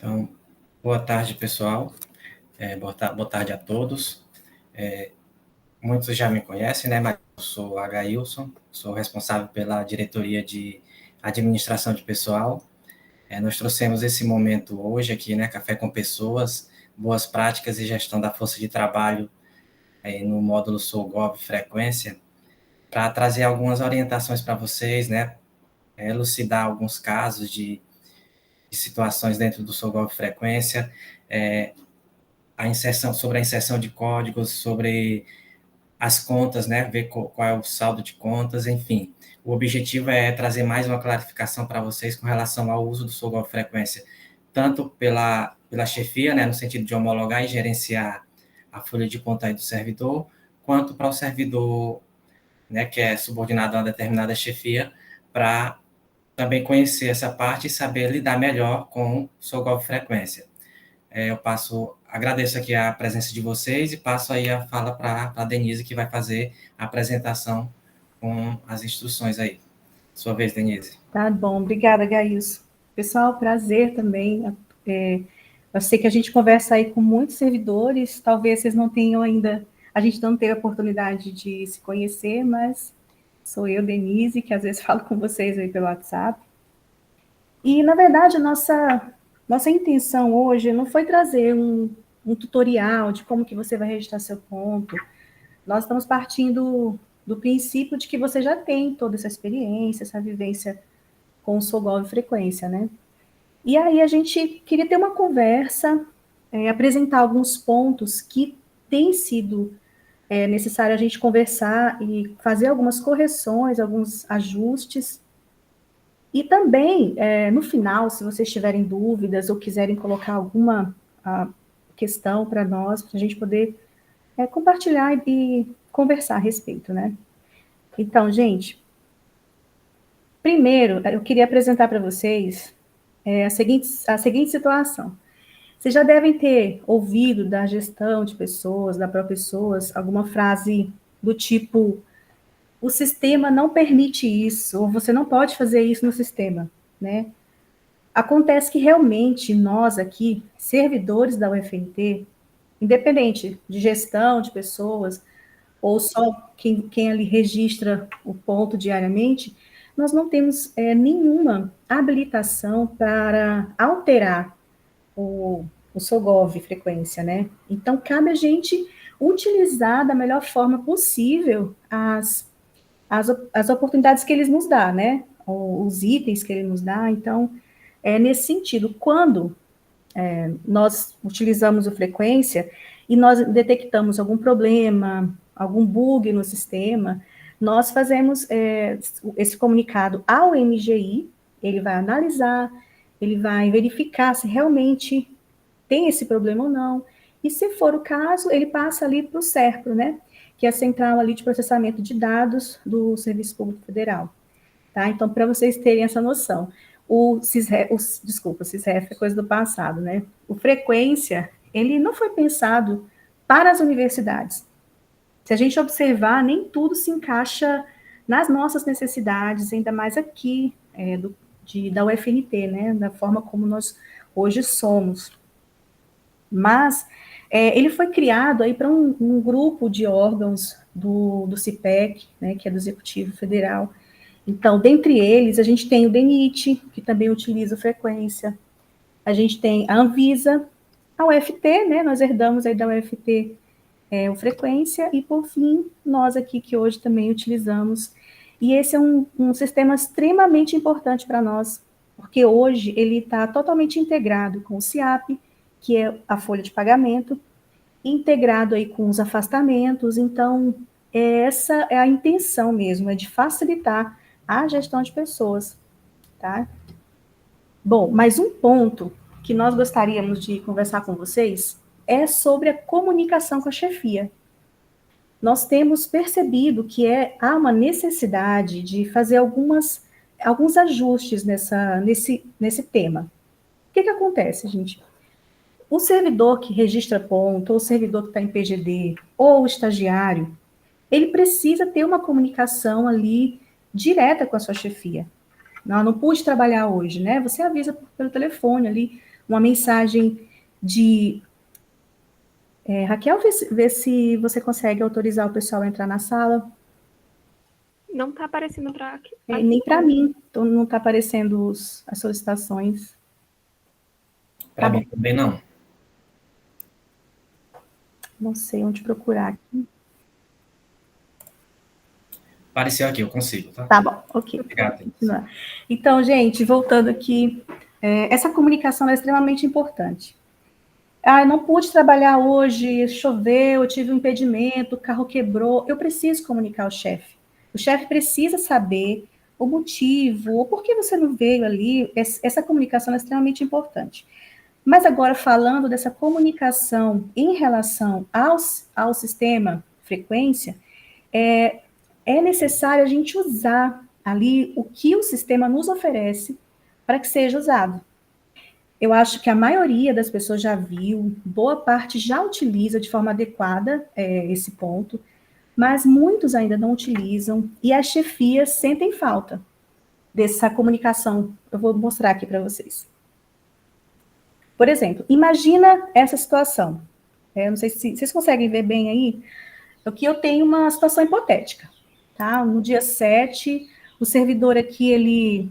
Então, boa tarde, pessoal. Boa tarde a todos. Muitos já me conhecem, né? Mas eu sou H. Sou responsável pela diretoria de administração de pessoal. Nós trouxemos esse momento hoje aqui, né? Café com pessoas, boas práticas e gestão da força de trabalho no módulo SouGov Frequência, para trazer algumas orientações para vocês, né? Elucidar alguns casos de situações dentro do SouGov Frequência, sobre a inserção de códigos, sobre as contas, né, ver qual é o saldo de contas, enfim. O objetivo é trazer mais uma clarificação para vocês com relação ao uso do SouGov Frequência, tanto pela chefia, né, no sentido de homologar e gerenciar a folha de conta aí do servidor, quanto para o servidor, né, que é subordinado a uma determinada chefia, para também conhecer essa parte e saber lidar melhor com o SouGov Frequência. Agradeço aqui a presença de vocês e passo aí a fala para a Denise, que vai fazer a apresentação com as instruções aí. Sua vez, Denise. Tá bom, obrigada, Gailson. Pessoal, prazer também. Eu sei que a gente conversa aí com muitos servidores, talvez vocês não tenham ainda, a gente não teve a oportunidade de se conhecer, mas sou eu, Denise, que às vezes falo com vocês aí pelo WhatsApp. E, na verdade, nossa intenção hoje não foi trazer um tutorial de como que você vai registrar seu ponto. Nós estamos partindo do princípio de que você já tem toda essa experiência, essa vivência com o SouGov Frequência, né? E aí a gente queria ter uma conversa, apresentar alguns pontos que tem sido necessário a gente conversar e fazer algumas correções, alguns ajustes. E também, no final, se vocês tiverem dúvidas ou quiserem colocar alguma questão para nós, para a gente poder compartilhar e conversar a respeito, né? Então, gente, primeiro, eu queria apresentar para vocês a seguinte situação. Vocês já devem ter ouvido da gestão de pessoas, da própria pessoas, alguma frase do tipo: o sistema não permite isso, ou você não pode fazer isso no sistema, né? Acontece que realmente nós aqui, servidores da UFNT, independente de gestão de pessoas, ou só quem ali registra o ponto diariamente, nós não temos nenhuma habilitação para alterar o SouGov frequência, né? Então, cabe a gente utilizar da melhor forma possível as oportunidades que eles nos dão, né? Os itens que ele nos dá. Então, nesse sentido, quando nós utilizamos o frequência e nós detectamos algum problema, algum bug no sistema, nós fazemos esse comunicado ao MGI, ele vai analisar, ele vai verificar se realmente tem esse problema ou não, e se for o caso, ele passa ali para o SERPRO, né, que é a Central ali de Processamento de Dados do Serviço Público Federal. Tá? Então, para vocês terem essa noção, o CISREF é coisa do passado, né? O frequência, ele não foi pensado para as universidades. Se a gente observar, nem tudo se encaixa nas nossas necessidades, ainda mais aqui da UFNT, né? Da forma como nós hoje somos. Mas ele foi criado aí para um grupo de órgãos do CIPEC, né? Que é do Executivo Federal. Então, dentre eles, a gente tem o DENIT, que também utiliza frequência. A gente tem a Anvisa, a UFT, né? Nós herdamos aí da UFT o frequência, e por fim, nós aqui que hoje também utilizamos. E esse é um sistema extremamente importante para nós, porque hoje ele está totalmente integrado com o SIAP, que é a folha de pagamento, integrado aí com os afastamentos. Então, essa é a intenção mesmo, é de facilitar a gestão de pessoas, tá? Bom, mas um ponto que nós gostaríamos de conversar com vocês é sobre a comunicação com a chefia. Nós temos percebido que há uma necessidade de fazer alguns ajustes nesse tema. O que acontece, gente? O servidor que registra ponto, ou o servidor que está em PGD, ou o estagiário, ele precisa ter uma comunicação ali direta com a sua chefia. Não pude trabalhar hoje, né? Você avisa pelo telefone ali, uma mensagem de... Raquel, vê se você consegue autorizar o pessoal a entrar na sala. Não está aparecendo para aqui. Nem para mim, então não está aparecendo as solicitações. Para mim também não. Não sei onde procurar aqui. Apareceu aqui, eu consigo, tá? Tá bom, ok. Obrigado. Então, gente, voltando aqui, essa comunicação é extremamente importante. Eu não pude trabalhar hoje, choveu, eu tive um impedimento, o carro quebrou. Eu preciso comunicar ao chefe. O chefe precisa saber o motivo, ou por que você não veio ali. Essa comunicação é extremamente importante. Mas agora, falando dessa comunicação em relação ao sistema frequência, é necessário a gente usar ali o que o sistema nos oferece para que seja usado. Eu acho que a maioria das pessoas já viu, boa parte já utiliza de forma adequada esse ponto, mas muitos ainda não utilizam e as chefias sentem falta dessa comunicação. Eu vou mostrar aqui para vocês. Por exemplo, imagina essa situação. Não sei se vocês conseguem ver bem aí. Aqui eu tenho uma situação hipotética. Tá? No dia 7, o servidor aqui, ele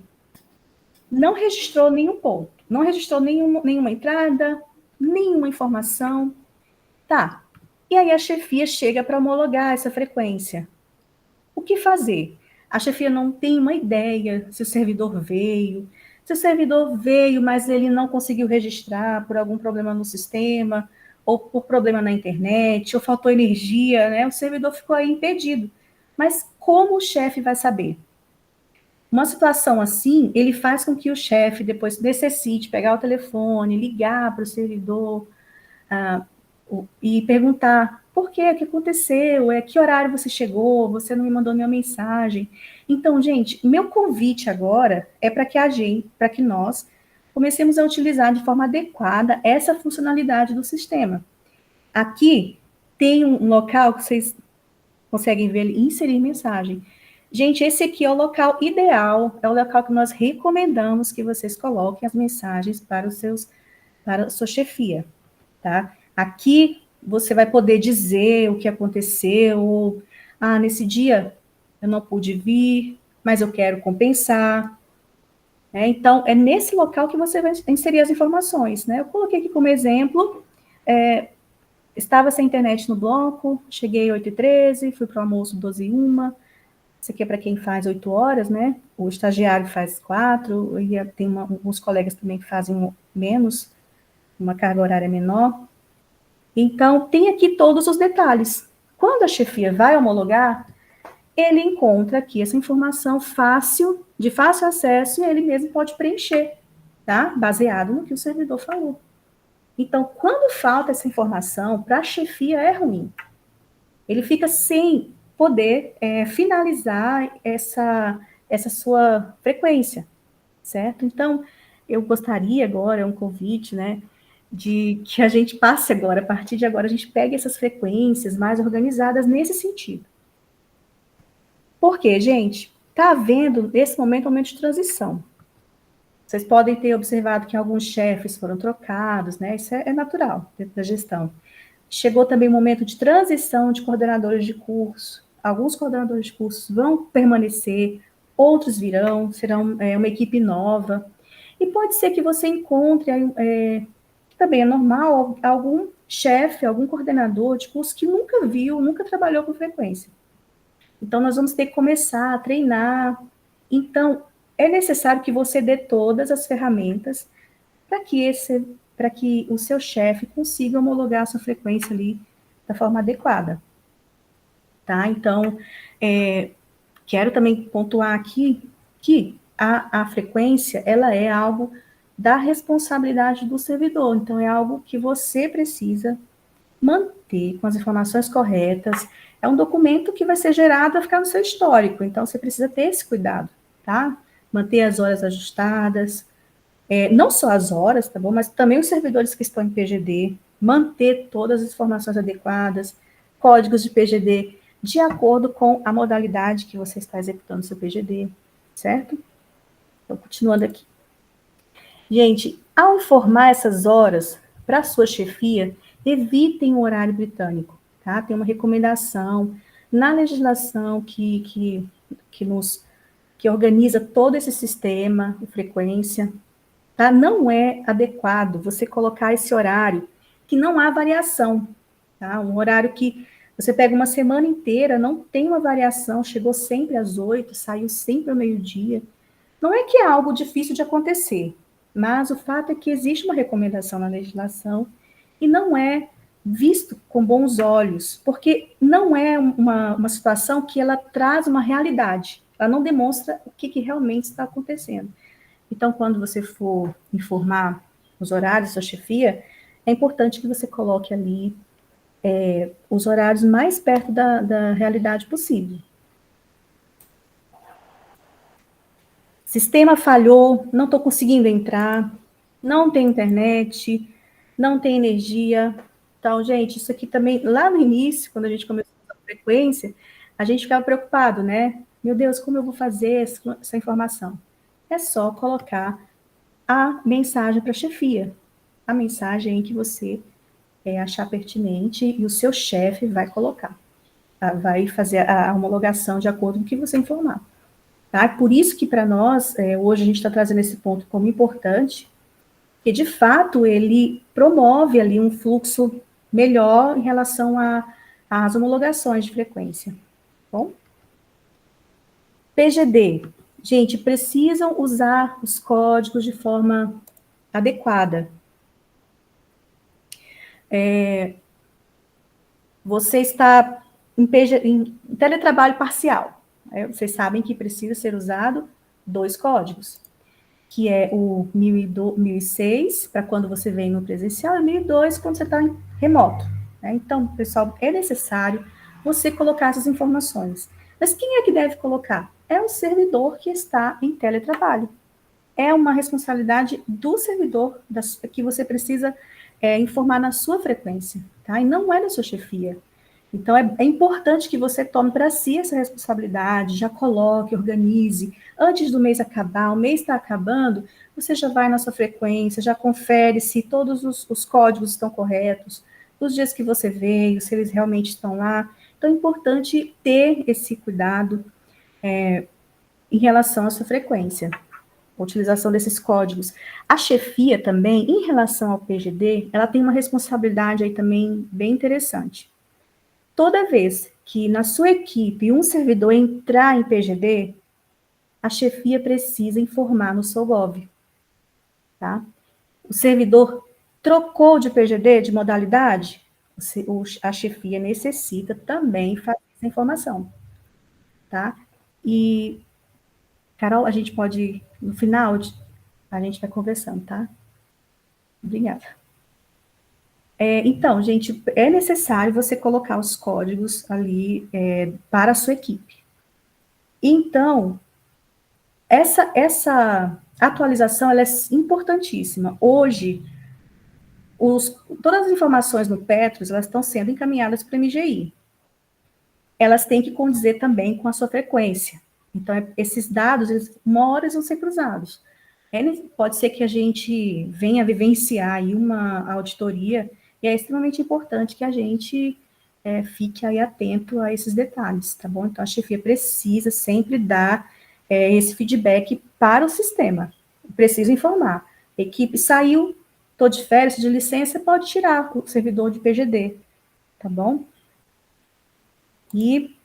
não registrou nenhum ponto, não registrou nenhuma entrada, nenhuma informação. Tá. E aí a chefia chega para homologar essa frequência. O que fazer? A chefia não tem uma ideia se o servidor veio. Se o servidor veio, mas ele não conseguiu registrar por algum problema no sistema, ou por problema na internet, ou faltou energia, né? O servidor ficou aí impedido. Mas como o chefe vai saber? Uma situação assim, ele faz com que o chefe depois necessite pegar o telefone, ligar para o servidor e perguntar por quê, o que aconteceu, que horário você chegou, você não me mandou nenhuma mensagem. Então, gente, meu convite agora é para que nós comecemos a utilizar de forma adequada essa funcionalidade do sistema. Aqui tem um local que vocês conseguem ver ali, inserir mensagem. Gente, esse aqui é o local ideal, é o local que nós recomendamos que vocês coloquem as mensagens para a sua chefia, tá? Aqui você vai poder dizer o que aconteceu, ou, nesse dia eu não pude vir, mas eu quero compensar. Então, é nesse local que você vai inserir as informações, né? Eu coloquei aqui como exemplo, estava sem internet no bloco, cheguei 8h13, fui para o almoço 12h01. Isso aqui é para quem faz 8 horas, né? O estagiário faz 4, e tem alguns colegas também que fazem menos, uma carga horária menor. Então, tem aqui todos os detalhes. Quando a chefia vai homologar, ele encontra aqui essa informação de fácil acesso, e ele mesmo pode preencher, tá? Baseado no que o servidor falou. Então, quando falta essa informação, para a chefia é ruim. Ele fica sem poder finalizar essa sua frequência, certo? Então, eu gostaria agora, é um convite, né, de que a gente passe agora, a partir de agora, a gente pegue essas frequências mais organizadas nesse sentido. Por quê, gente? Está havendo, nesse momento, um momento de transição. Vocês podem ter observado que alguns chefes foram trocados, né? Isso é natural dentro da gestão. Chegou também o momento de transição de coordenadores de curso. Alguns coordenadores de cursos vão permanecer, outros virão, serão uma equipe nova. E pode ser que você encontre, que também é normal, algum chefe, algum coordenador de curso que nunca viu, nunca trabalhou com frequência. Então, nós vamos ter que começar a treinar. Então, é necessário que você dê todas as ferramentas para que o seu chefe consiga homologar a sua frequência ali da forma adequada. Tá? Então, quero também pontuar aqui que a frequência, ela é algo da responsabilidade do servidor. Então, é algo que você precisa manter com as informações corretas. É um documento que vai ser gerado, vai ficar no seu histórico. Então, você precisa ter esse cuidado, tá? Manter as horas ajustadas, não só as horas, tá bom? Mas também os servidores que estão em PGD, manter todas as informações adequadas, códigos de PGD, de acordo com a modalidade que você está executando seu PGD, certo? Então, continuando aqui. Gente, ao informar essas horas para a sua chefia, evitem o horário britânico, tá? Tem uma recomendação na legislação que organiza todo esse sistema de frequência, tá? Não é adequado você colocar esse horário que não há variação, tá? Um horário que você pega uma semana inteira, não tem uma variação, chegou sempre às 8, saiu sempre ao meio-dia. Não é que é algo difícil de acontecer, mas o fato é que existe uma recomendação na legislação e não é visto com bons olhos, porque não é uma situação que ela traz uma realidade, ela não demonstra o que realmente está acontecendo. Então, quando você for informar os horários da sua chefia, é importante que você coloque ali os horários mais perto da realidade possível. Sistema falhou, não estou conseguindo entrar, não tem internet, não tem energia. Então, gente, isso aqui também, lá no início, quando a gente começou a frequência, a gente ficava preocupado, né? Meu Deus, como eu vou fazer essa informação? É só colocar a mensagem para a chefia, a mensagem que você achar pertinente e o seu chefe vai colocar, tá? Vai fazer a homologação de acordo com o que você informar. Tá? Por isso que para nós, hoje a gente está trazendo esse ponto como importante, que de fato ele promove ali um fluxo melhor em relação às homologações de frequência. Bom? PGD. Gente, precisam usar os códigos de forma adequada. Você está em teletrabalho parcial. Vocês sabem que precisa ser usado 2 códigos, que é o 1006, para quando você vem no presencial, e 1002 quando você está em remoto. Né? Então, pessoal, é necessário você colocar essas informações. Mas quem é que deve colocar? É o servidor que está em teletrabalho. É uma responsabilidade do servidor que você precisa informar na sua frequência, tá? E não é da sua chefia. Então, é importante que você tome para si essa responsabilidade, já coloque, organize. Antes do mês acabar, o mês está acabando, você já vai na sua frequência, já confere se todos os códigos estão corretos, os dias que você veio, se eles realmente estão lá. Então, é importante ter esse cuidado em relação à sua frequência, a utilização desses códigos. A chefia também, em relação ao PGD, ela tem uma responsabilidade aí também bem interessante. Toda vez que na sua equipe um servidor entrar em PGD, a chefia precisa informar no SOGOV, tá? O servidor trocou de PGD, de modalidade, a chefia necessita também fazer essa informação, tá? E, Carol, a gente pode, no final, a gente vai conversando, tá? Obrigada. Então, gente, é necessário você colocar os códigos ali para a sua equipe. Então, essa atualização ela é importantíssima. Hoje, todas as informações no Petros elas estão sendo encaminhadas para o MGI. Elas têm que condizer também com a sua frequência. Então, esses dados, uma hora eles vão ser cruzados. Pode ser que a gente venha vivenciar aí uma auditoria, e é extremamente importante que a gente fique aí atento a esses detalhes, tá bom? Então, a chefia precisa sempre dar esse feedback para o sistema. Preciso informar. Equipe saiu, estou de férias, de licença, pode tirar o servidor de PGD, tá bom? E,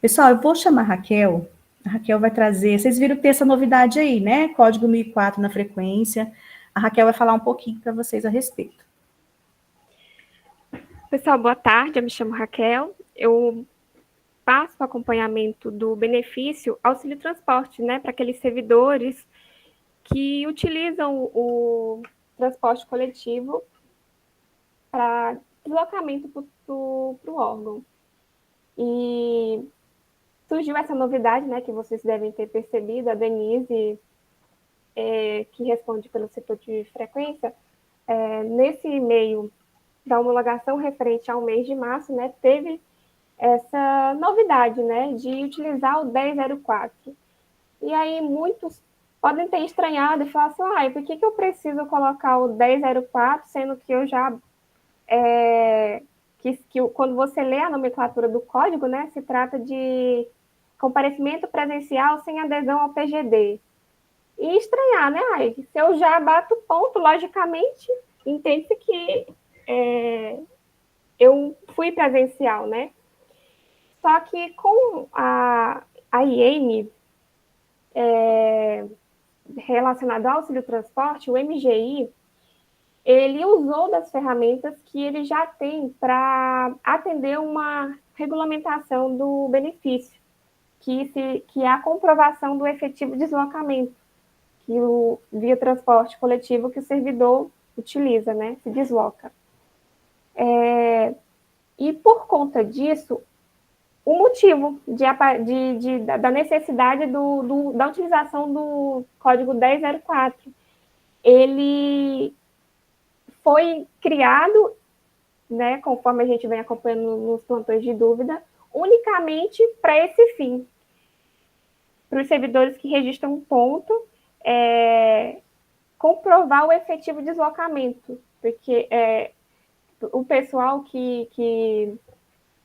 pessoal, eu vou chamar a Raquel. A Raquel vai trazer, vocês viram que tem essa novidade aí, né? Código 1004 na frequência. A Raquel vai falar um pouquinho para vocês a respeito. Pessoal, boa tarde, eu me chamo Raquel. Eu passo o acompanhamento do benefício auxílio transporte, né? Para aqueles servidores que utilizam o transporte coletivo para deslocamento para o órgão. E surgiu essa novidade, né, que vocês devem ter percebido, a Denise, que responde pelo setor de frequência, nesse e-mail da homologação referente ao mês de março, né, teve essa novidade, né, de utilizar o 1004. E aí muitos podem ter estranhado e falar assim, por que eu preciso colocar o 1004, sendo que eu já... quando você lê a nomenclatura do código, né, se trata de comparecimento presencial sem adesão ao PGD. E estranhar, né? Se eu já bato ponto, logicamente, entende-se que eu fui presencial, né? Só que com a IN relacionada ao auxílio transporte, o MGI, ele usou das ferramentas que ele já tem para atender uma regulamentação do benefício, que é a comprovação do efetivo deslocamento que via transporte coletivo que o servidor utiliza, né, se desloca. E por conta disso, o motivo da necessidade da utilização do código 1004, ele foi criado, né, conforme a gente vem acompanhando nos plantões de dúvida, unicamente para esse fim, para os servidores que registram um ponto, comprovar o efetivo deslocamento, porque o pessoal que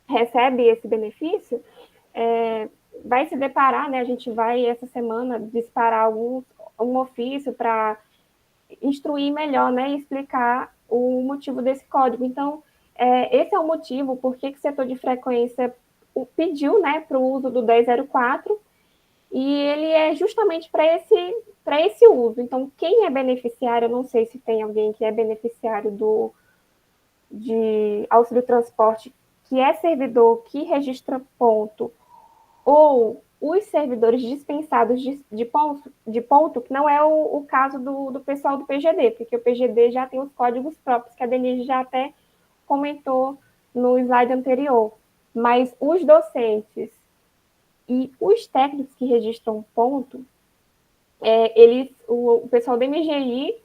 recebe esse benefício vai se deparar, né? A gente vai, essa semana, disparar um ofício para instruir melhor, né? E explicar o motivo desse código. Então, esse é o motivo por que o setor de frequência pediu, né, para o uso do 1004, e ele é justamente para esse uso. Então, quem é beneficiário, eu não sei se tem alguém que é beneficiário de auxílio transporte, que é servidor que registra ponto, ou os servidores dispensados de ponto, que não é o caso do pessoal do PGD, porque o PGD já tem os códigos próprios, que a Denise já até comentou no slide anterior. Mas os docentes e os técnicos que registram ponto, o pessoal do MGI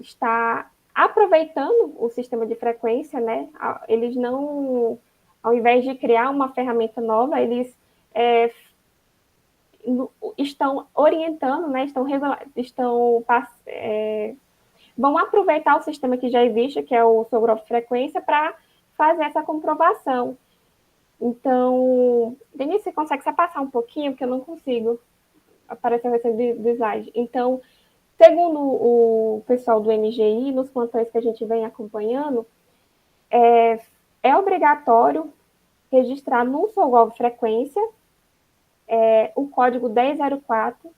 está aproveitando o sistema de frequência, né? Eles não, ao invés de criar uma ferramenta nova, eles estão orientando, né? Vão aproveitar o sistema que já existe, que é o seu grupo de frequência, para fazer essa comprovação. Então, Denise, você consegue se passar um pouquinho, porque eu não consigo aparecer o resto do slide. Então, segundo o pessoal do MGI, nos plantões que a gente vem acompanhando, é obrigatório registrar no Solgov Frequência o código 1004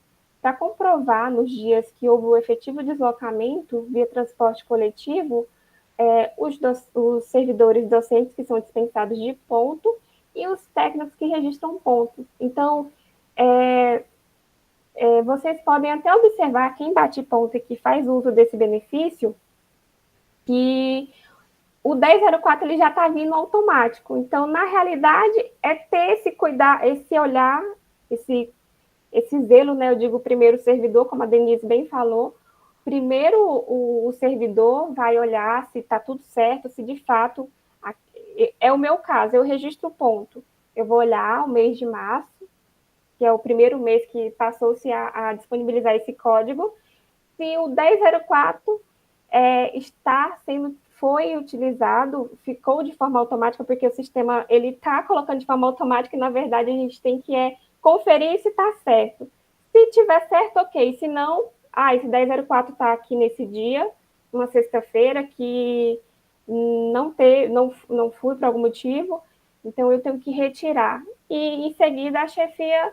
para comprovar nos dias que houve o efetivo deslocamento via transporte coletivo, os servidores docentes que são dispensados de ponto e os técnicos que registram ponto. Então, vocês podem até observar, quem bate ponto e que faz uso desse benefício, que o 1004 ele já está vindo automático. Então, na realidade, é ter esse cuidar, esse olhar, esse zelo, né? Eu digo primeiro o servidor, como a Denise bem falou. Primeiro o servidor vai olhar se está tudo certo, se de fato... É o meu caso, eu registro o ponto. Eu vou olhar o mês de março, que é o primeiro mês que passou-se a disponibilizar esse código. Se o 1004 foi utilizado, ficou de forma automática, porque o sistema ele está colocando de forma automática e, na verdade, a gente tem que conferir se está certo. Se tiver certo, ok. Se não, esse 1004 está aqui nesse dia, uma sexta-feira, que não fui por algum motivo, então eu tenho que retirar. E, em seguida, a chefia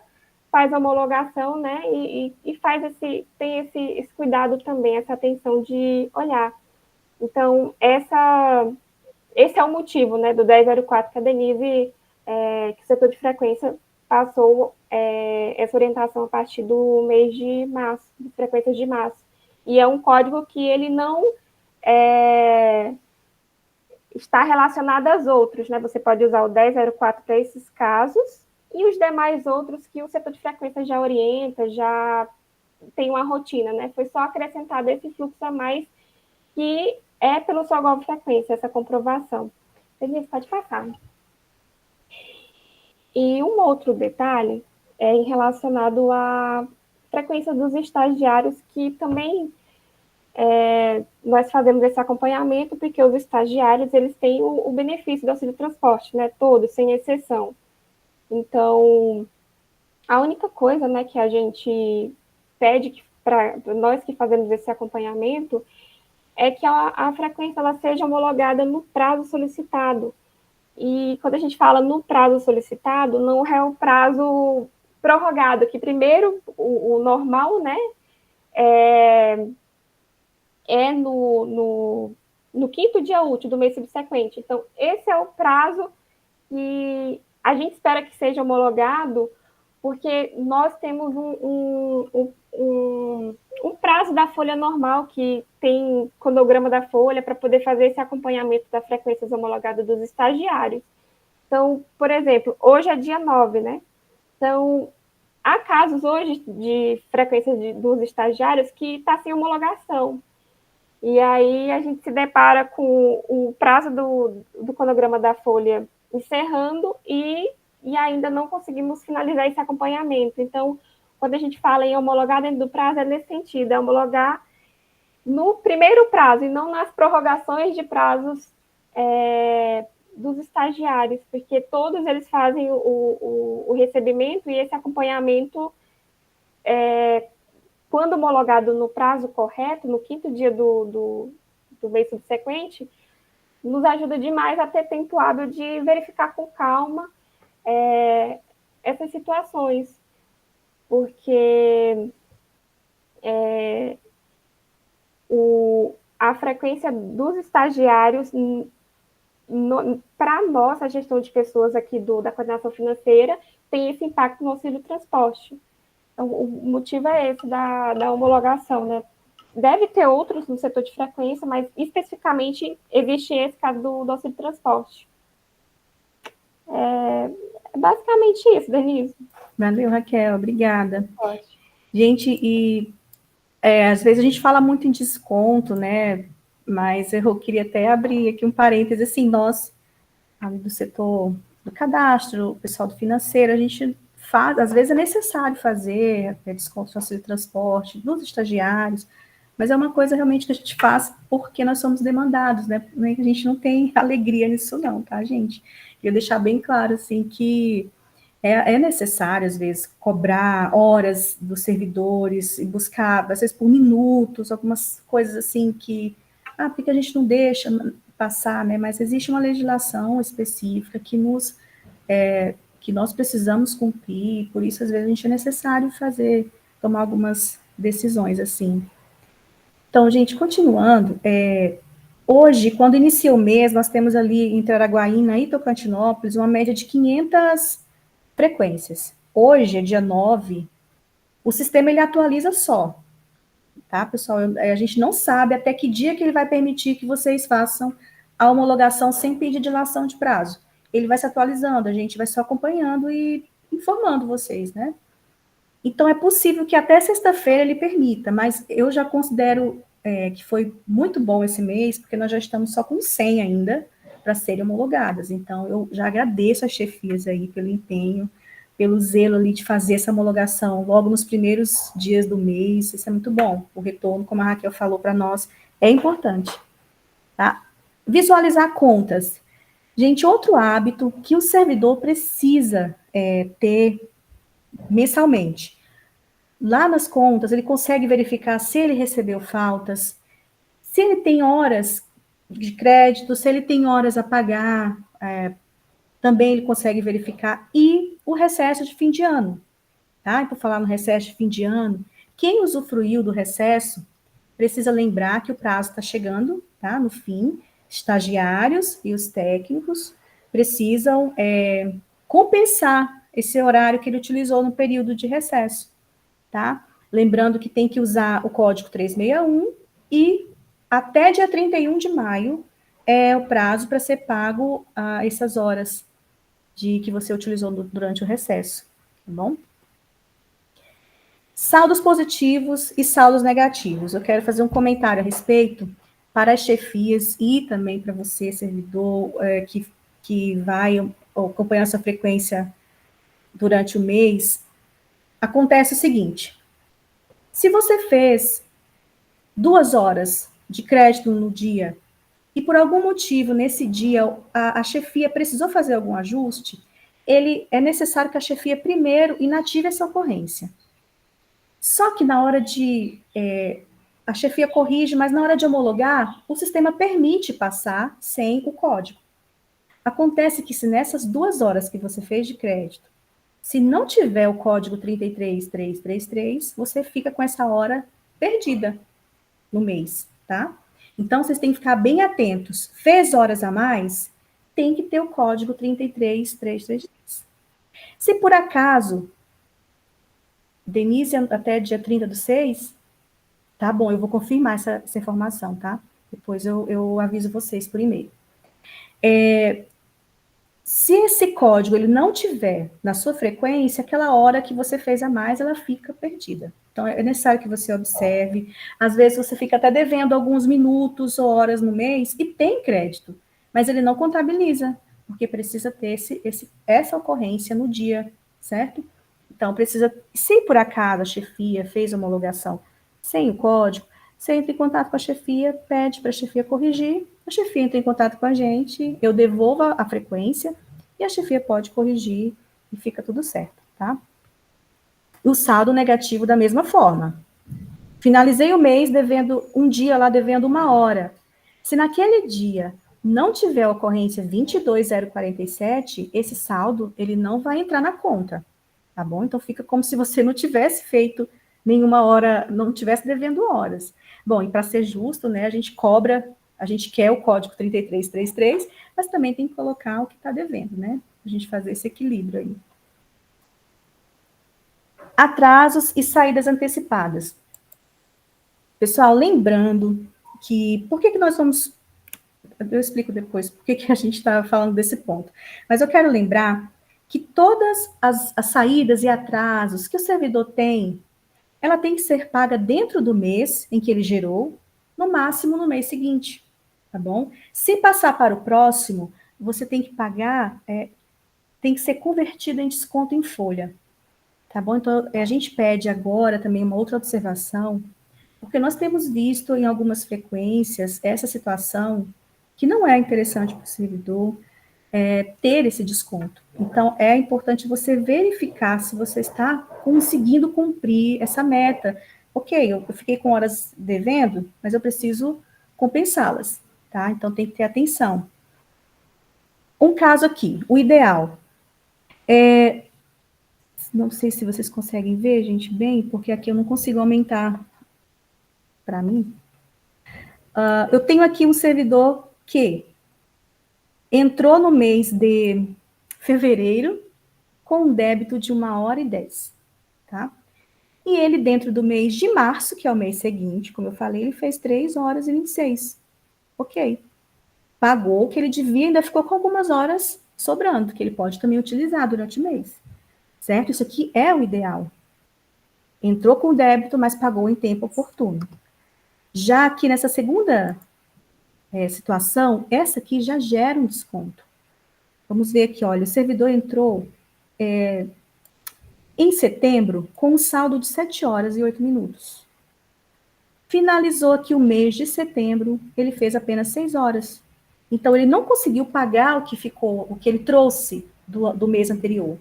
faz a homologação, né, e tem esse cuidado também, essa atenção de olhar. Então, esse é o motivo, né, do 1004 que a Denise, que o setor de frequência passou essa orientação a partir do mês de março, de frequências de março. E é um código que ele não está relacionado aos outros, né? Você pode usar o 1004 para esses casos e os demais outros que o setor de frequência já orienta, já tem uma rotina, né? Foi só acrescentado esse fluxo a mais que é pelo Solgov Frequência, essa comprovação. Denise, pode passar. E um outro detalhe é relacionado a frequência dos estagiários, que também nós fazemos esse acompanhamento, porque os estagiários, eles têm o benefício do auxílio transporte, né, todos, sem exceção. Então, a única coisa, né, que a gente pede para nós que fazemos esse acompanhamento é que a frequência ela seja homologada no prazo solicitado. E quando a gente fala no prazo solicitado, não é o prazo prorrogado, que primeiro o normal, né, é no quinto dia útil do mês subsequente. Então, esse é o prazo que a gente espera que seja homologado, porque nós temos um prazo da folha normal, que tem cronograma da folha, para poder fazer esse acompanhamento das frequências homologadas dos estagiários. Então, por exemplo, hoje é dia 9, né? Então, há casos hoje de frequência dos estagiários que está sem homologação. E aí a gente se depara com o prazo do cronograma da folha encerrando e ainda não conseguimos finalizar esse acompanhamento. Então, quando a gente fala em homologar dentro do prazo, é nesse sentido, é homologar no primeiro prazo e não nas prorrogações de prazos dos estagiários, porque todos eles fazem o recebimento e esse acompanhamento quando homologado no prazo correto, no quinto dia do mês subsequente, nos ajuda demais a ter tempo hábil de verificar com calma essas situações, porque a frequência dos estagiários, para nós, a gestão de pessoas aqui da coordenação financeira, tem esse impacto no auxílio transporte. Então, o motivo é esse da homologação, né? Deve ter outros no setor de frequência, mas especificamente existe esse caso do auxílio transporte. É basicamente isso, Denise. Valeu, Raquel, obrigada. Pode. Gente, e às vezes a gente fala muito em desconto, né? Mas eu queria até abrir aqui um parêntese, assim, nós, do setor do cadastro, o pessoal do financeiro, a gente faz, às vezes é necessário fazer desconto no auxílio transporte dos estagiários, mas é uma coisa realmente que a gente faz porque nós somos demandados, né? A gente não tem alegria nisso não, tá, gente? Eu deixar bem claro, assim, que é necessário, às vezes, cobrar horas dos servidores e buscar, às vezes, por minutos, algumas coisas assim que, porque a gente não deixa passar, né? Mas existe uma legislação específica que que nós precisamos cumprir, por isso, às vezes, a gente é necessário tomar algumas decisões, assim. Então, gente, continuando, hoje, quando inicia o mês, nós temos ali em Araguaína e Tocantinópolis uma média de 500 frequências. Hoje, é dia 9, o sistema ele atualiza só, tá, pessoal? A gente não sabe até que dia que ele vai permitir que vocês façam a homologação sem pedir dilação de prazo. Ele vai se atualizando, a gente vai só acompanhando e informando vocês, né? Então, é possível que até sexta-feira ele permita, mas eu já considero que foi muito bom esse mês, porque nós já estamos só com 100 ainda para serem homologadas. Então, eu já agradeço às chefias aí pelo empenho, pelo zelo ali de fazer essa homologação logo nos primeiros dias do mês. Isso é muito bom. O retorno, como a Raquel falou para nós, é importante. Tá? Visualizar contas. Gente, outro hábito que o servidor precisa ter mensalmente. Lá nas contas, ele consegue verificar se ele recebeu faltas, se ele tem horas de crédito, se ele tem horas a pagar, também ele consegue verificar, e o recesso de fim de ano, tá? E por falar no recesso de fim de ano, quem usufruiu do recesso precisa lembrar que o prazo está chegando, tá? No fim, estagiários e os técnicos precisam compensar esse horário que ele utilizou no período de recesso, tá? Lembrando que tem que usar o código 361 e até dia 31 de maio é o prazo para ser pago essas horas que você utilizou durante o recesso, tá bom? Saldos positivos e saldos negativos. Eu quero fazer um comentário a respeito para as chefias e também para você, servidor, que vai acompanhar sua frequência durante o mês. Acontece o seguinte: Se você fez 2 horas de crédito no dia e por algum motivo nesse dia a chefia precisou fazer algum ajuste, é necessário que a chefia primeiro inative essa ocorrência. Só que na hora de a chefia corrige, mas na hora de homologar, o sistema permite passar sem o código. Acontece que se nessas 2 horas que você fez de crédito, se não tiver o código 33333, você fica com essa hora perdida no mês, tá? Então, vocês têm que ficar bem atentos. Fez horas a mais, tem que ter o código 33333. Se por acaso, Denise, até dia 30/6, tá bom, eu vou confirmar essa informação, tá? Depois eu aviso vocês por e-mail. Se esse código ele não tiver na sua frequência, aquela hora que você fez a mais, ela fica perdida. Então, é necessário que você observe. Às vezes, você fica até devendo alguns minutos ou horas no mês e tem crédito, mas ele não contabiliza, porque precisa ter essa ocorrência no dia, certo? Então, se por acaso a chefia fez a homologação sem o código, você entra em contato com a chefia, pede para a chefia corrigir, a chefia entra em contato com a gente, eu devolvo a frequência e a chefia pode corrigir e fica tudo certo, tá? O saldo negativo da mesma forma. Finalizei o mês devendo um dia lá, devendo 1 hora. Se naquele dia não tiver ocorrência 22.047, esse saldo, ele não vai entrar na conta, tá bom? Então, fica como se você não tivesse feito nenhuma hora, não tivesse devendo horas. Bom, e para ser justo, né, a gente quer o código 3333, mas também tem que colocar o que está devendo, né? A gente fazer esse equilíbrio aí. Atrasos e saídas antecipadas. Pessoal, lembrando que... Por que nós vamos... Eu explico depois por que a gente está falando desse ponto. Mas eu quero lembrar que todas as saídas e atrasos que o servidor tem, ela tem que ser paga dentro do mês em que ele gerou, no máximo no mês seguinte, tá bom? Se passar para o próximo, você tem que pagar, tem que ser convertido em desconto em folha, tá bom? Então, a gente pede agora também uma outra observação, porque nós temos visto em algumas frequências essa situação que não é interessante para o servidor ter esse desconto. Então, é importante você verificar se você está conseguindo cumprir essa meta. Ok, eu fiquei com horas devendo, mas eu preciso compensá-las, tá? Então, tem que ter atenção. Um caso aqui, o ideal. Não sei se vocês conseguem ver, gente, bem, porque aqui eu não consigo aumentar para mim. Eu tenho aqui um servidor que entrou no mês de fevereiro com um débito de 1h10, tá? E ele, dentro do mês de março, que é o mês seguinte, como eu falei, ele fez 3h26. Ok. Pagou o que ele devia, ainda ficou com algumas horas sobrando, que ele pode também utilizar durante o mês. Certo? Isso aqui é o ideal. Entrou com débito, mas pagou em tempo oportuno. Já aqui nessa segunda situação, essa aqui já gera um desconto. Vamos ver aqui, olha, o servidor entrou em setembro com um saldo de 7h08. Finalizou aqui o mês de setembro, ele fez apenas 6 horas. Então, ele não conseguiu pagar o que ele trouxe do mês anterior.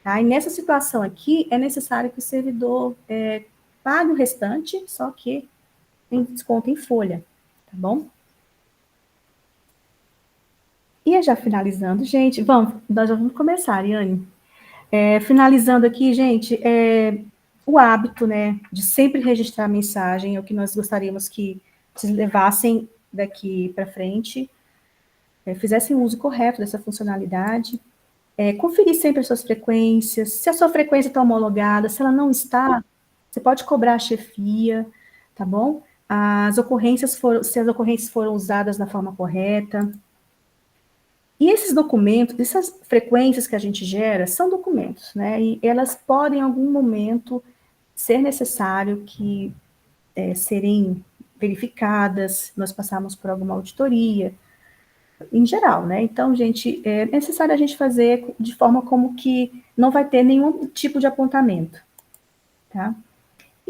Tá? E nessa situação aqui, é necessário que o servidor pague o restante, só que em desconto em folha, tá bom? E já finalizando, gente, nós já vamos começar, Ariane. Finalizando aqui, gente, o hábito, né, de sempre registrar a mensagem é o que nós gostaríamos que vocês levassem daqui para frente, fizessem o uso correto dessa funcionalidade, conferir sempre as suas frequências, se a sua frequência está homologada, se ela não está, você pode cobrar a chefia, tá bom? Se as ocorrências foram usadas da forma correta. E esses documentos, essas frequências que a gente gera, são documentos, né? E elas podem, em algum momento, ser necessário que serem verificadas, nós passarmos por alguma auditoria, em geral, né? Então, gente, é necessário a gente fazer de forma como que não vai ter nenhum tipo de apontamento, tá?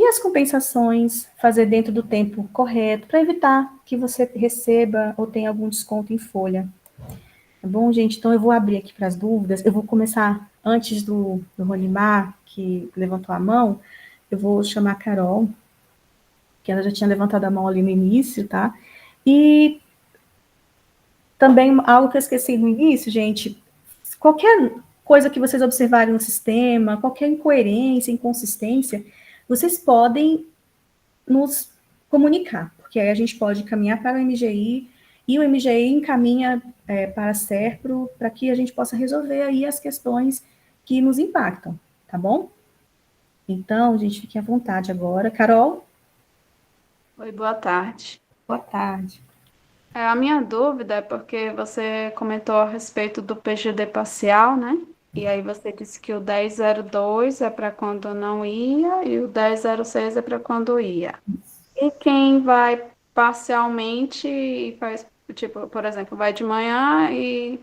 E as compensações, fazer dentro do tempo correto, para evitar que você receba ou tenha algum desconto em folha. Tá bom, gente? Então, eu vou abrir aqui para as dúvidas. Eu vou começar antes do Ronimar, que levantou a mão, eu vou chamar a Carol, que ela já tinha levantado a mão ali no início, tá? E também algo que eu esqueci no início, gente, qualquer coisa que vocês observarem no sistema, qualquer incoerência, inconsistência, vocês podem nos comunicar, porque aí a gente pode caminhar para o MGI e o MGI encaminha para a SERPRO para que a gente possa resolver aí as questões que nos impactam, tá bom? Então, gente, fiquem à vontade agora. Carol? Oi, boa tarde. Boa tarde. A minha dúvida é porque você comentou a respeito do PGD parcial, né? E aí você disse que o 1002 é para quando não ia e o 1006 é para quando ia. E quem vai parcialmente e faz, tipo, por exemplo, vai de manhã e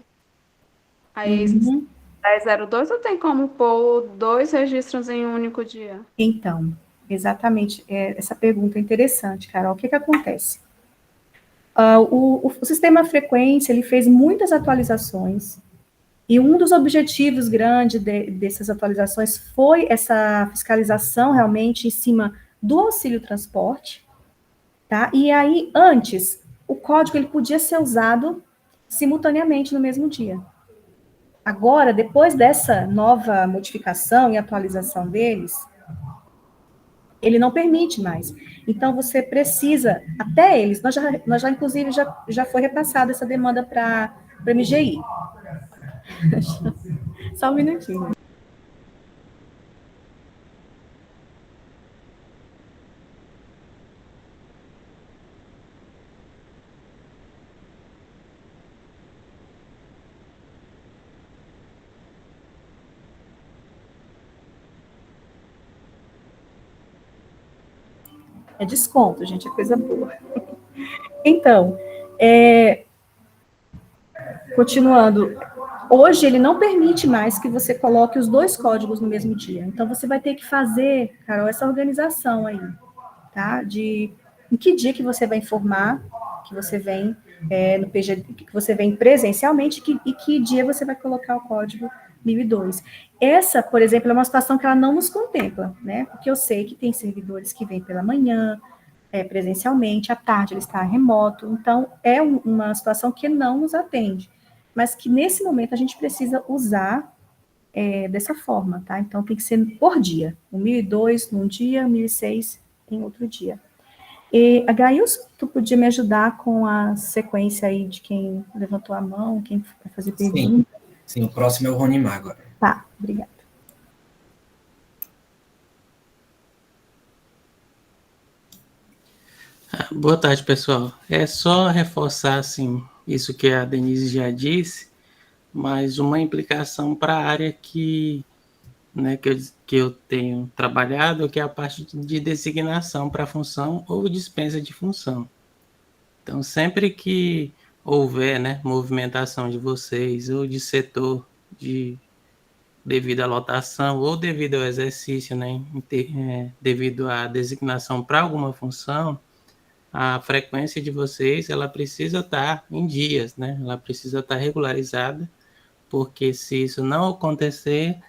aí 1002 ou tem como pôr 2 registros em um único dia? Então, exatamente, essa pergunta é interessante, Carol. O que acontece? O sistema frequência, ele fez muitas atualizações, e um dos objetivos grandes dessas atualizações foi essa fiscalização realmente em cima do auxílio transporte, tá? E aí, antes, o código ele podia ser usado simultaneamente no mesmo dia. Agora, depois dessa nova modificação e atualização deles, ele não permite mais. Então, você precisa, até eles, nós já inclusive, já foi repassada essa demanda para o MGI. Só um minutinho. É desconto, gente, é coisa boa. Então, continuando, hoje ele não permite mais que você coloque os dois códigos no mesmo dia. Então, você vai ter que fazer, Carol, essa organização aí, tá? De em que dia que você vai informar que você vem no PG, que você vem presencialmente e que dia você vai colocar o código 1002. Essa, por exemplo, é uma situação que ela não nos contempla, né? Porque eu sei que tem servidores que vêm pela manhã, presencialmente, à tarde ele está remoto, então é uma situação que não nos atende, mas que nesse momento a gente precisa usar dessa forma, tá? Então tem que ser por dia, o 1002 num dia, 1006 em outro dia. E, Gailson, tu podia me ajudar com a sequência aí de quem levantou a mão, quem vai fazer pergunta? Sim, o próximo é o Ronimar agora. Tá, obrigada. Boa tarde, pessoal. É só reforçar, assim, isso que a Denise já disse, mas uma implicação para a área que eu tenho trabalhado, que é a parte de designação para função ou dispensa de função. Então, sempre que houver, né, movimentação de vocês ou de setor devido à lotação ou devido ao exercício, né, devido à designação para alguma função, a frequência de vocês, ela precisa estar em dias, né? Ela precisa estar regularizada, porque se isso não acontecer,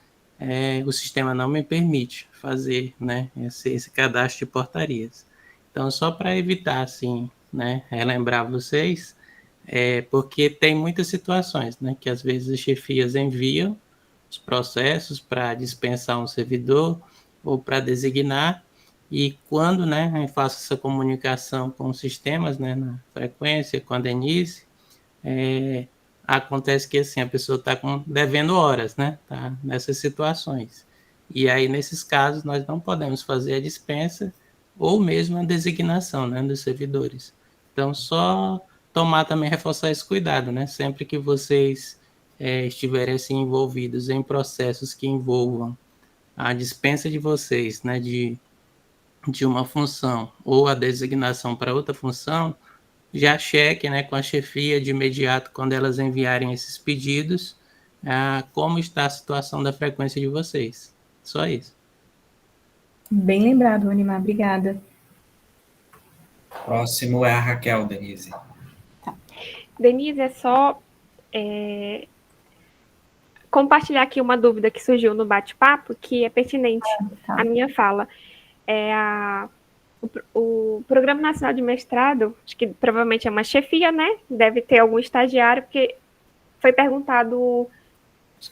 o sistema não me permite fazer, né, esse cadastro de portarias. Então, só para evitar, assim, né, relembrar vocês, porque tem muitas situações, né, que às vezes as chefias enviam os processos para dispensar um servidor ou para designar, e quando, né, eu faço essa comunicação com os sistemas, né, na frequência, com a Denise, acontece que assim, a pessoa está devendo horas, né, tá nessas situações. E aí, nesses casos, nós não podemos fazer a dispensa ou mesmo a designação, né, dos servidores. Então, só tomar também, reforçar esse cuidado, né, sempre que vocês estiverem assim, envolvidos em processos que envolvam a dispensa de vocês, né, de uma função ou a designação para outra função, já cheque, né, com a chefia de imediato quando elas enviarem esses pedidos, como está a situação da frequência de vocês. Só isso. Bem lembrado, Animar, obrigada. Próximo é a Raquel, Denise. Denise, é só compartilhar aqui uma dúvida que surgiu no bate-papo, que é pertinente à minha fala. O Programa Nacional de Mestrado, acho que provavelmente é uma chefia, né? Deve ter algum estagiário, porque foi perguntado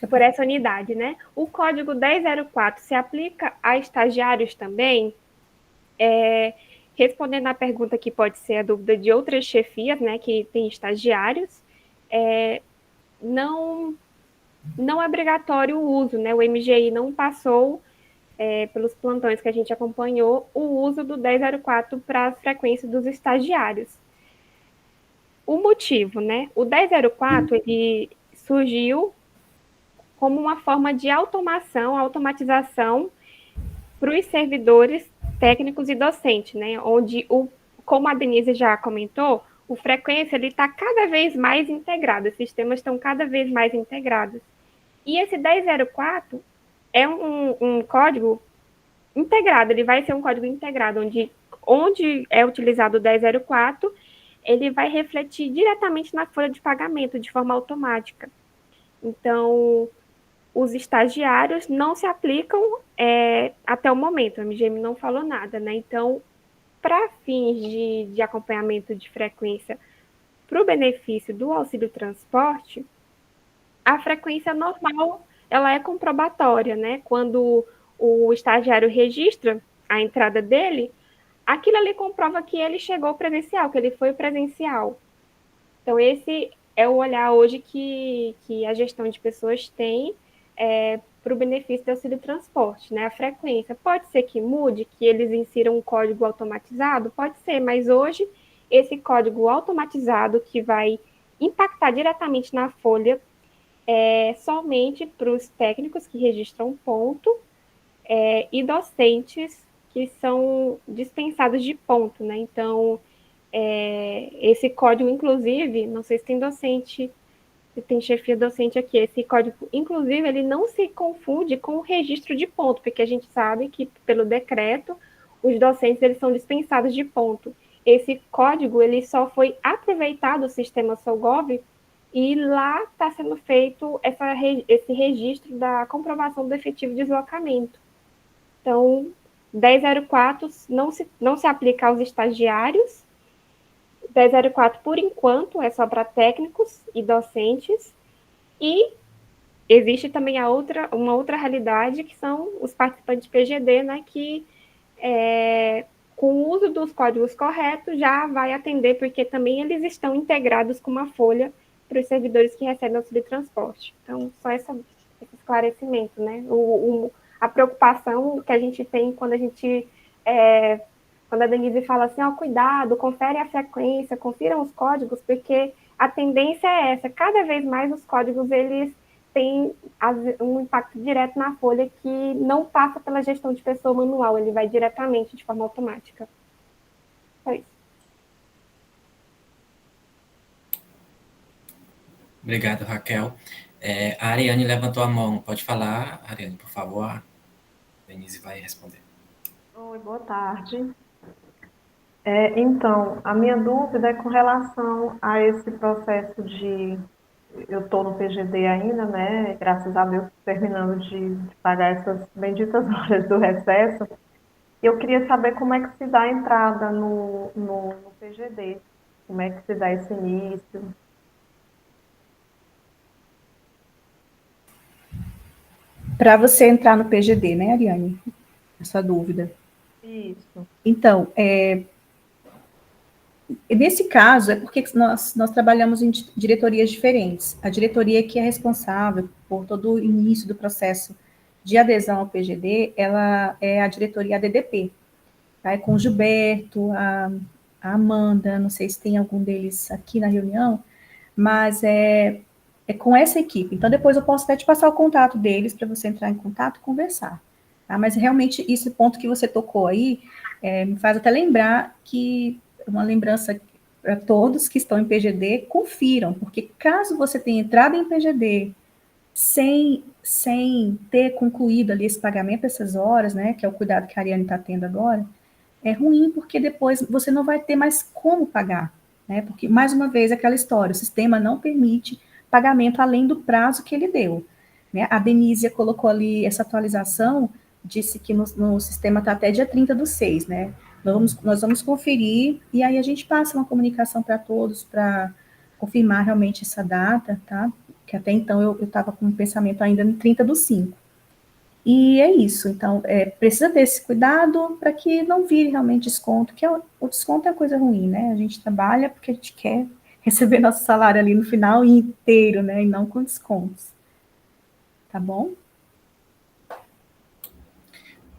por essa unidade, né? O código 1004 se aplica a estagiários também? Respondendo à pergunta que pode ser a dúvida de outras chefias, né, que tem estagiários, não é obrigatório o uso, né? O MGI não passou, pelos plantões que a gente acompanhou, o uso do 1004 para as frequências dos estagiários. O motivo, né? O 1004 ele surgiu como uma forma de automatização para os servidores técnicos e docentes, né? Onde, como a Denise já comentou, o frequência está cada vez mais integrado, os sistemas estão cada vez mais integrados. E esse 1004 é um código integrado, ele vai ser um código integrado, onde é utilizado o 1004, ele vai refletir diretamente na folha de pagamento, de forma automática. Então, os estagiários não se aplicam até o momento, a MGM não falou nada, né? Então, para fins de acompanhamento de frequência para o benefício do auxílio transporte, a frequência normal ela é comprobatória, né? Quando o estagiário registra a entrada dele, aquilo ali comprova que ele chegou presencial, que ele foi presencial. Então, esse é o olhar hoje que a gestão de pessoas tem para o benefício do auxílio transporte, né? A frequência. Pode ser que mude, que eles insiram um código automatizado? Pode ser, mas hoje esse código automatizado que vai impactar diretamente na folha somente para os técnicos que registram ponto e docentes que são dispensados de ponto, né? Então, esse código, inclusive, não sei se tem docente, se tem chefia docente aqui, esse código, inclusive, ele não se confunde com o registro de ponto, porque a gente sabe que, pelo decreto, os docentes eles são dispensados de ponto. Esse código ele só foi aproveitado do sistema Solgov e lá está sendo feito esse registro da comprovação do efetivo deslocamento. Então, 1004 não se aplica aos estagiários, 1004, por enquanto, é só para técnicos e docentes, e existe também uma outra realidade, que são os participantes PGD, né, que com o uso dos códigos corretos já vai atender, porque também eles estão integrados com uma folha para os servidores que recebem auxílio de transporte. Então, só esse esclarecimento, né? A preocupação que a gente tem quando a gente... quando a Denise fala assim, cuidado, confere a frequência, confiram os códigos, porque a tendência é essa, cada vez mais os códigos, eles têm um impacto direto na folha que não passa pela gestão de pessoa manual, ele vai diretamente, de forma automática. É isso. Obrigado, Raquel. A Ariane levantou a mão. Pode falar, Ariane, por favor. A Denise vai responder. Oi, boa tarde. Então, a minha dúvida é com relação a esse processo de... Eu estou no PGD ainda, né? Graças a Deus, terminando de pagar essas benditas horas do recesso. Eu queria saber como é que se dá a entrada no PGD. Como é que se dá esse início? Para você entrar no PGD, né, Ariane? Essa dúvida. Isso. Então, nesse caso, é porque nós trabalhamos em diretorias diferentes. A diretoria que é responsável por todo o início do processo de adesão ao PGD, ela é a diretoria ADDP. Tá? É com o Gilberto, a Amanda, não sei se tem algum deles aqui na reunião, mas é com essa equipe. Então, depois eu posso até te passar o contato deles para você entrar em contato e conversar. Tá? Mas, realmente, esse ponto que você tocou aí me faz até lembrar que uma lembrança para todos que estão em PGD, confiram, porque caso você tenha entrado em PGD sem ter concluído ali esse pagamento dessas horas, né, que é o cuidado que a Ariane está tendo agora, é ruim porque depois você não vai ter mais como pagar, né, porque, mais uma vez, aquela história, o sistema não permite pagamento além do prazo que ele deu, né. A Denise colocou ali essa atualização, disse que no sistema está até dia 30/6, né, nós vamos conferir, e aí a gente passa uma comunicação para todos, para confirmar realmente essa data, tá, que até então eu estava com um pensamento ainda no 30/5. E é isso, então, precisa ter esse cuidado para que não vire realmente desconto, que o desconto é coisa ruim, né? A gente trabalha porque a gente quer receber nosso salário ali no final inteiro, né? E não com descontos. Tá bom?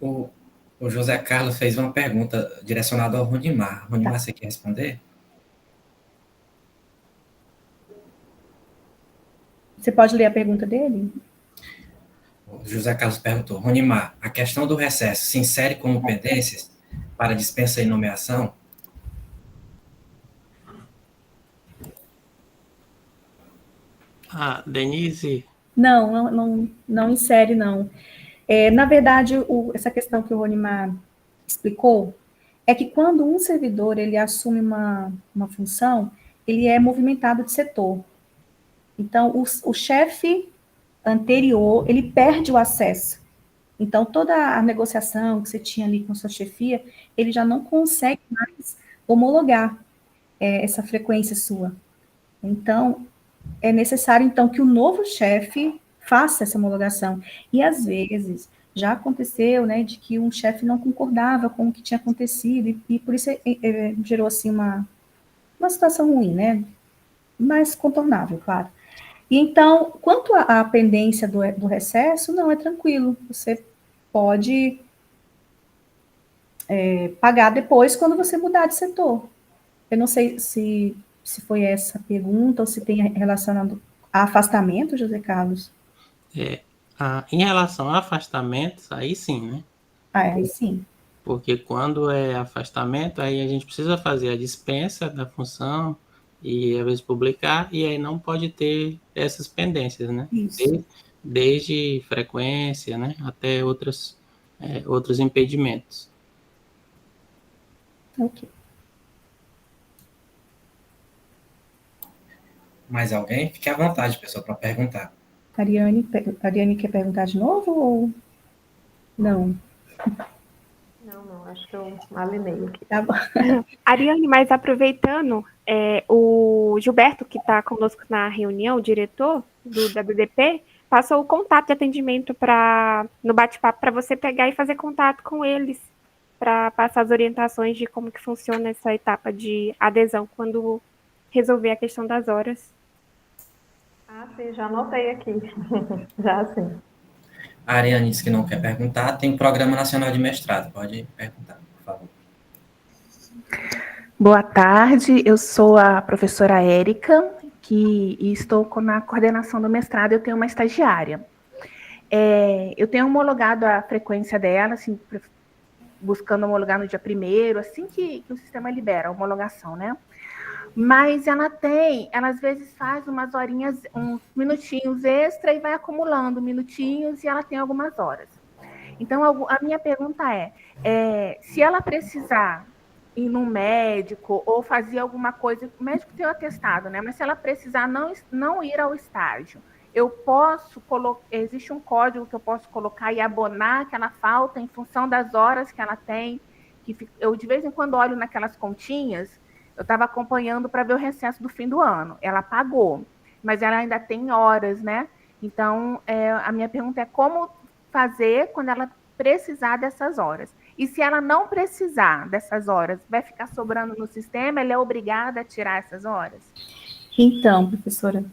O José Carlos fez uma pergunta direcionada ao Rudimar. Rudimar, você quer responder? Você pode ler a pergunta dele? O José Carlos perguntou, Rudimar, a questão do recesso se insere como pendências para dispensa e nomeação? Denise, Não insere, não. Na verdade, essa questão que o Ronimar explicou é que quando um servidor ele assume uma função, ele é movimentado de setor. Então, o chefe anterior, ele perde o acesso. Então, toda a negociação que você tinha ali com sua chefia, ele já não consegue mais homologar essa frequência sua. Então, é necessário, então, que o novo chefe faça essa homologação. E, às vezes, já aconteceu, né, de que um chefe não concordava com o que tinha acontecido, e por isso gerou, assim, uma situação ruim, né, mas contornável, claro. E, então, quanto à pendência do recesso, não, é tranquilo, você pode pagar depois quando você mudar de setor. Eu não sei se foi essa a pergunta ou se tem relacionado a afastamento, José Carlos. em relação a afastamentos, aí sim, né? Aí sim. Porque quando é afastamento, aí a gente precisa fazer a dispensa da função e, às vezes, publicar, e aí não pode ter essas pendências, né? Isso. Desde frequência, né? Até outros impedimentos. Ok. Mais alguém? Fique à vontade, pessoal, para perguntar. Ariane quer perguntar de novo ou não? Não, acho que eu alinei aqui. Tá bom. Ariane, mas aproveitando, o Gilberto, que está conosco na reunião, o diretor do WDP, passou o contato de atendimento no bate-papo para você pegar e fazer contato com eles, para passar as orientações de como que funciona essa etapa de adesão, quando resolver a questão das horas. Sim, já anotei aqui. Já sim. A Ariane disse que não quer perguntar. Tem o Programa Nacional de Mestrado. Pode perguntar, por favor. Boa tarde, eu sou a professora Érica, e estou na coordenação do mestrado. Eu tenho uma estagiária. Eu tenho homologado a frequência dela, assim, buscando homologar no dia 1º, assim que o sistema libera a homologação, né? Mas ela às vezes faz umas horinhas, uns minutinhos extra e vai acumulando minutinhos, e ela tem algumas horas. Então, a minha pergunta se ela precisar ir num médico ou fazer alguma coisa, o médico tem o atestado, né? Mas se ela precisar não ir ao estágio, eu posso existe um código que eu posso colocar e abonar aquela falta em função das horas que ela tem, que eu de vez em quando olho naquelas continhas. Eu estava acompanhando para ver o recesso do fim do ano. Ela pagou, mas ela ainda tem horas, né? Então, a minha pergunta é como fazer quando ela precisar dessas horas. E se ela não precisar dessas horas, vai ficar sobrando no sistema? Ela é obrigada a tirar essas horas? Então, professora,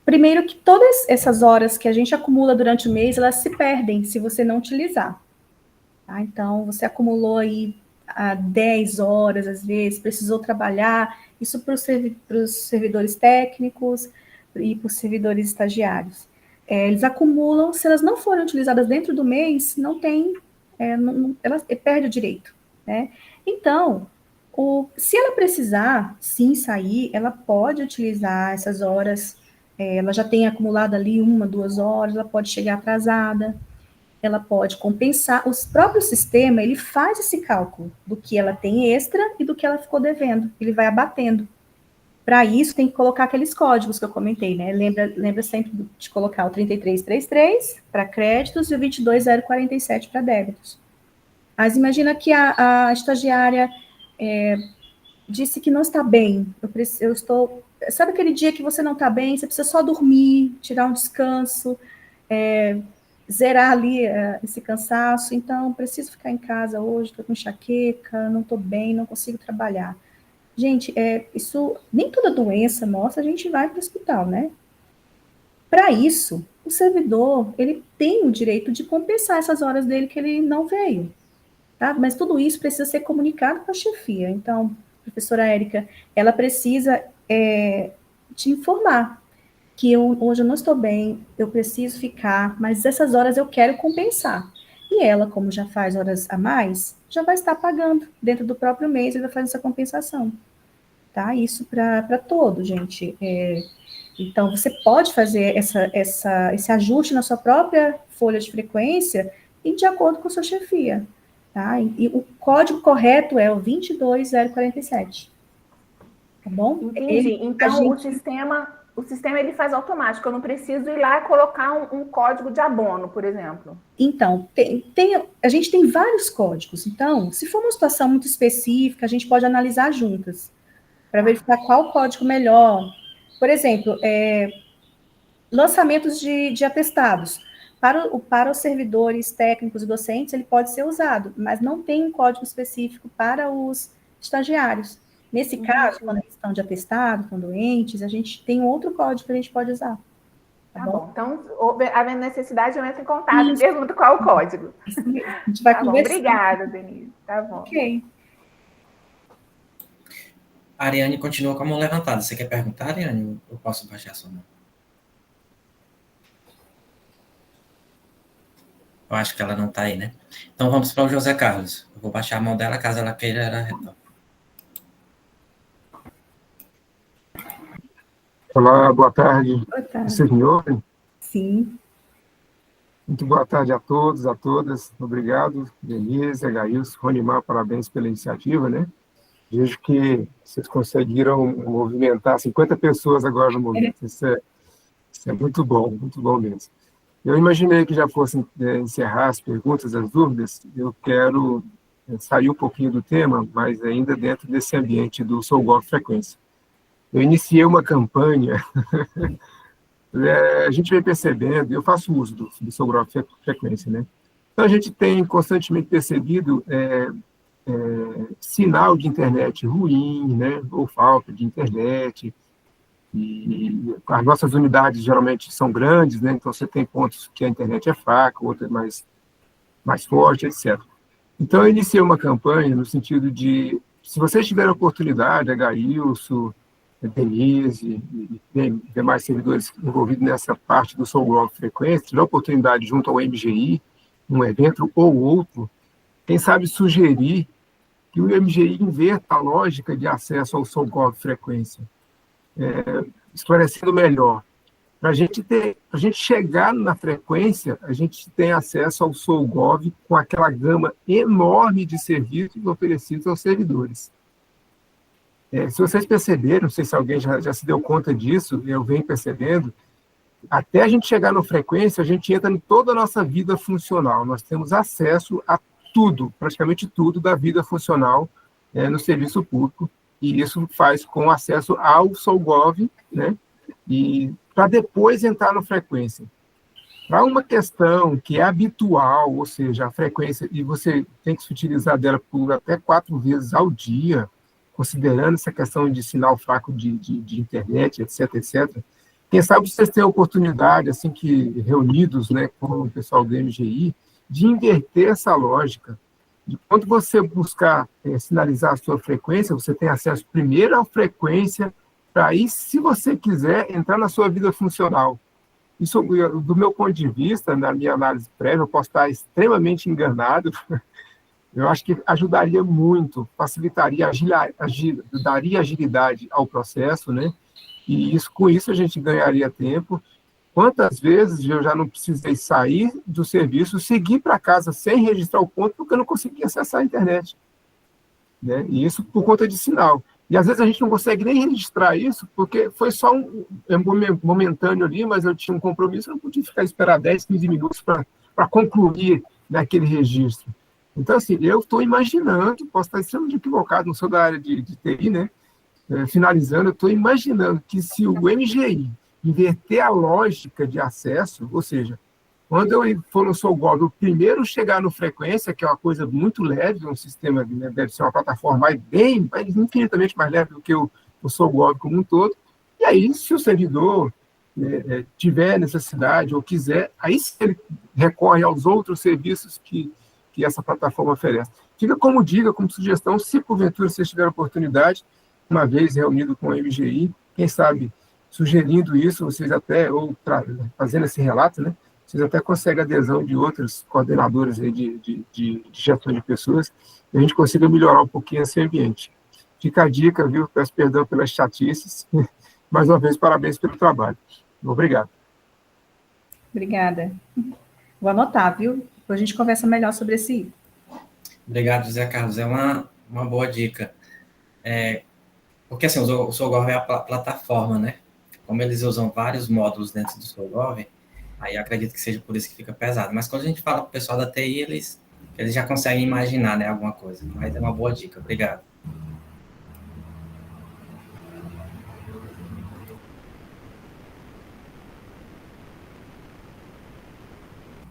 primeiro que todas essas horas que a gente acumula durante o mês, elas se perdem se você não utilizar. Tá? Então, você acumulou aí 10 horas, às vezes, precisou trabalhar, isso para os servidores técnicos e para os servidores estagiários. Eles acumulam, se elas não forem utilizadas dentro do mês, não tem, ela perde o direito, né? Então, se ela precisar, sim, sair, ela pode utilizar essas horas ela já tem acumulado ali 1, 2 horas, ela pode chegar atrasada, ela pode compensar. O próprio sistema, ele faz esse cálculo do que ela tem extra e do que ela ficou devendo. Ele vai abatendo. Para isso, tem que colocar aqueles códigos que eu comentei, né? Lembra sempre de colocar o 3333 para créditos e o 22047 para débitos. Mas imagina que a estagiária disse que não está bem. Eu estou... Sabe aquele dia que você não está bem, você precisa só dormir, tirar um descanso, zerar ali esse cansaço, então preciso ficar em casa hoje, estou com enxaqueca, não estou bem, não consigo trabalhar. Gente, isso, nem toda doença nossa a gente vai para o hospital, né? Para isso, o servidor, ele tem o direito de compensar essas horas dele que ele não veio, tá? Mas tudo isso precisa ser comunicado com a chefia. Então, professora Érica, ela precisa te informar que hoje eu não estou bem, eu preciso ficar, mas essas horas eu quero compensar. E ela, como já faz horas a mais, já vai estar pagando dentro do próprio mês, ele vai fazer essa compensação. Tá? Isso para todo, gente. Então, você pode fazer esse ajuste na sua própria folha de frequência e de acordo com a sua chefia. Tá? E o código correto é o 22047. Tá bom? Entendi. Então, o sistema ele faz automático. Eu não preciso ir lá e colocar um código de abono, por exemplo. Então, a gente tem vários códigos. Então, se for uma situação muito específica, a gente pode analisar juntas, para verificar qual código melhor. Por exemplo, lançamentos de atestados. Para os servidores técnicos e docentes, ele pode ser usado, mas não tem um código específico para os estagiários. Nesse caso, quando eles estão de atestado, estão doentes, a gente tem um outro código que a gente pode usar. Tá bom? Então, havendo necessidade, eu entro em contato e pergunto qual o código. Isso mesmo. A gente vai conversar. Obrigada, Denise. Tá bom. Ok. A Ariane continua com a mão levantada. Você quer perguntar, Ariane? Eu posso baixar a sua mão? Eu acho que ela não está aí, né? Então vamos para o José Carlos. Eu vou baixar a mão dela, caso ela queira, ela retorne. Olá, boa tarde. Boa tarde. Vocês me ouvem? Sim. Muito boa tarde a todos, a todas. Obrigado, Denise, Agailson, Ronimar, parabéns pela iniciativa, né? Vejo que vocês conseguiram movimentar 50 pessoas agora no momento. Isso é muito bom mesmo. Eu imaginei que já fossem encerrar as perguntas, as dúvidas. Eu quero sair um pouquinho do tema, mas ainda dentro desse ambiente do SoulGov Frequência. Eu iniciei uma campanha, a gente vem percebendo, eu faço uso do SoulGov Frequência, né? Então, a gente tem constantemente percebido sinal de internet ruim, né? Ou falta de internet, e as nossas unidades geralmente são grandes, né? Então, você tem pontos que a internet é fraca, outras mais forte, etc. Então, eu iniciei uma campanha no sentido de, se vocês tiverem oportunidade, Agailson, Denise e demais servidores envolvidos nessa parte do SoulGov Frequência, tiver oportunidade junto ao MGI, num evento ou outro, quem sabe sugerir que o MGI inverta a lógica de acesso ao SoulGov Frequência, esclarecendo melhor. Para a gente chegar na frequência, a gente tem acesso ao SoulGov com aquela gama enorme de serviços oferecidos aos servidores. Se vocês perceberam, não sei se alguém já se deu conta disso, eu venho percebendo, até a gente chegar na frequência, a gente entra em toda a nossa vida funcional. Nós temos acesso a tudo, praticamente tudo da vida funcional no serviço público, e isso faz com acesso ao SoulGov, né? E para depois entrar na frequência. Para uma questão que é habitual, ou seja, a frequência, e você tem que se utilizar dela por até 4 vezes ao dia, considerando essa questão de sinal fraco de internet, etc., etc., quem sabe vocês têm a oportunidade, assim que reunidos, né, com o pessoal do MGI, de inverter essa lógica, de quando você buscar sinalizar a sua frequência, você tem acesso primeiro à frequência, para aí, se você quiser, entrar na sua vida funcional. Isso, do meu ponto de vista, na minha análise prévia, eu posso estar extremamente enganado, eu acho que ajudaria muito, facilitaria, daria agilidade ao processo, né? E com isso a gente ganharia tempo. Quantas vezes eu já não precisei sair do serviço, seguir para casa sem registrar o ponto, porque eu não conseguia acessar a internet, né? E isso por conta de sinal. E às vezes a gente não consegue nem registrar isso, porque foi só um momentâneo ali, mas eu tinha um compromisso, eu não podia ficar esperar 10, 15 minutos para concluir naquele registro. Então, assim, eu estou imaginando, posso estar extremamente equivocado, não sou da área de TI, né? Finalizando, eu estou imaginando que se o MGI inverter a lógica de acesso, ou seja, quando eu for no SOLGOV, o primeiro chegar no frequência, que é uma coisa muito leve, um sistema, né, deve ser uma plataforma infinitamente mais leve do que o SOLGOV como um todo, e aí, se o servidor tiver necessidade ou quiser, aí sim ele recorre aos outros serviços que essa plataforma oferece. Fica como dica, como sugestão, se porventura vocês tiverem oportunidade, uma vez reunido com a MGI, quem sabe sugerindo isso, vocês até, ou fazendo esse relato, né, vocês até conseguem adesão de outros coordenadores aí de gestão de pessoas, e a gente consiga melhorar um pouquinho esse ambiente. Fica a dica, viu? Peço perdão pelas chatices. Mais uma vez, parabéns pelo trabalho. Obrigado. Obrigada. Vou anotar, viu? Depois a gente conversa melhor sobre esse item. Obrigado, José Carlos. É uma boa dica. Porque assim, o SOLGOV é a plataforma, né? Como eles usam vários módulos dentro do SOLGOV, aí eu acredito que seja por isso que fica pesado. Mas quando a gente fala para o pessoal da TI, eles já conseguem imaginar, né, alguma coisa. Mas é uma boa dica. Obrigado.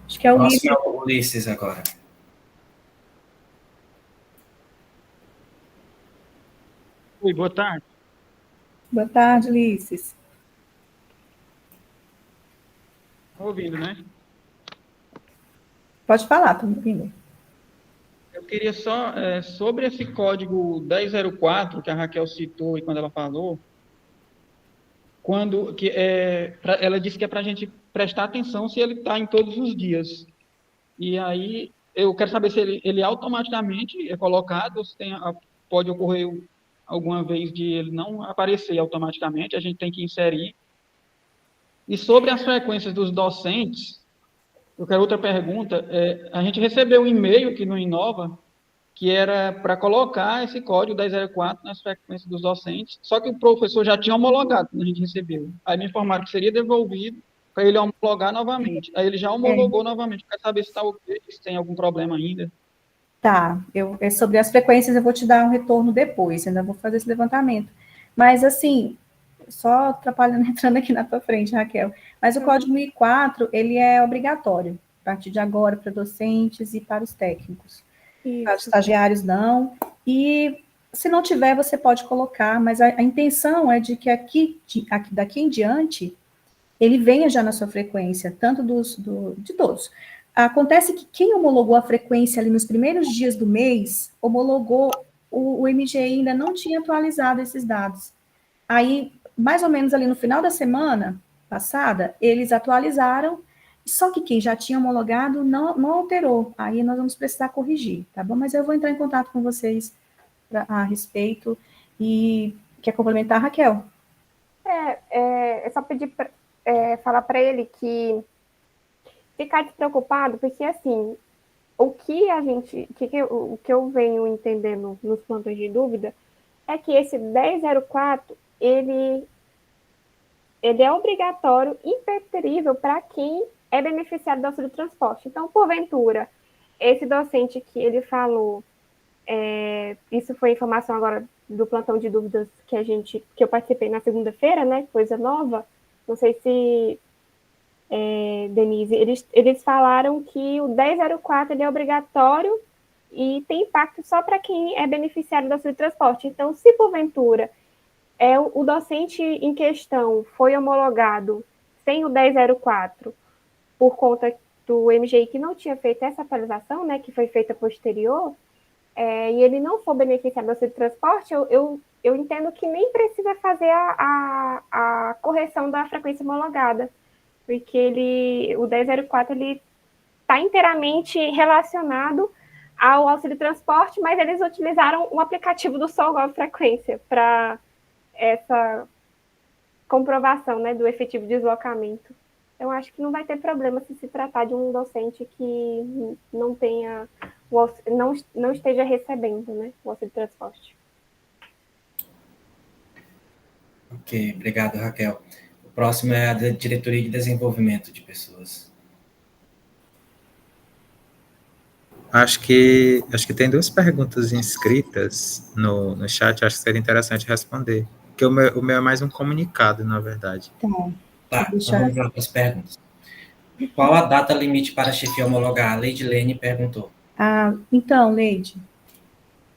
Acho que é o Próximo é o Ulisses agora. Oi, boa tarde. Boa tarde, Ulisses. Tá ouvindo, né? Pode falar, estou ouvindo. Eu queria só, sobre esse código 1004 que a Raquel citou e quando ela falou, ela disse que é para a gente prestar atenção se ele está em todos os dias. E aí, eu quero saber se ele automaticamente é colocado, ou se pode ocorrer alguma vez de ele não aparecer automaticamente, a gente tem que inserir. E sobre as frequências dos docentes, eu quero outra pergunta. A gente recebeu um e-mail aqui no Inova, que era para colocar esse código 1004 nas frequências dos docentes, só que o professor já tinha homologado quando a gente recebeu. Aí me informaram que seria devolvido para ele homologar novamente. Aí ele já homologou novamente. Quero saber se está ok, se tem algum problema ainda. Tá, sobre as frequências eu vou te dar um retorno depois, ainda vou fazer esse levantamento. Mas, assim, só atrapalhando, entrando aqui na tua frente, Raquel, mas o código 1004, ele é obrigatório, a partir de agora, para docentes e para os técnicos. Para os estagiários, não. E, se não tiver, você pode colocar, mas a intenção é de que daqui em diante, ele venha já na sua frequência, tanto de todos. Acontece que quem homologou a frequência ali nos primeiros dias do mês, homologou, o MGI ainda não tinha atualizado esses dados. Aí, mais ou menos ali no final da semana passada, eles atualizaram, só que quem já tinha homologado não alterou. Aí nós vamos precisar corrigir, tá bom? Mas eu vou entrar em contato com vocês a respeito. E quer complementar, Raquel? É só pedir falar para ele que ficar despreocupado, porque assim, o que eu venho entendendo nos plantões de dúvida é que esse 1004, ele é obrigatório, impreterível para quem é beneficiário do auxílio transporte. Então, porventura, esse docente que ele falou, isso foi informação agora do plantão de dúvidas que eu participei na segunda-feira, né, coisa nova, não sei se, Denise, eles falaram que o 1004 ele é obrigatório e tem impacto só para quem é beneficiário do auxílio transporte. Então, se porventura o docente em questão foi homologado sem o 1004 por conta do MGI que não tinha feito essa atualização, né, que foi feita posterior, e ele não for beneficiário do auxílio transporte, eu entendo que nem precisa fazer a correção da frequência homologada, porque o 1004 ele está inteiramente relacionado ao auxílio transporte, mas eles utilizaram o aplicativo do SOLGOV Frequência para essa comprovação, né, do efetivo deslocamento. Eu acho que não vai ter problema se tratar de um docente que não tenha, não esteja recebendo, né, o auxílio de transporte. Ok, obrigado, Raquel. O próximo é a Diretoria de Desenvolvimento de Pessoas. Acho que tem duas perguntas inscritas no chat, acho que seria interessante responder. Porque o meu é mais um comunicado, na verdade. Tá, então vamos lá para as perguntas. Qual a data limite para a chefia homologar? A Leide Lene perguntou. Então, Leide,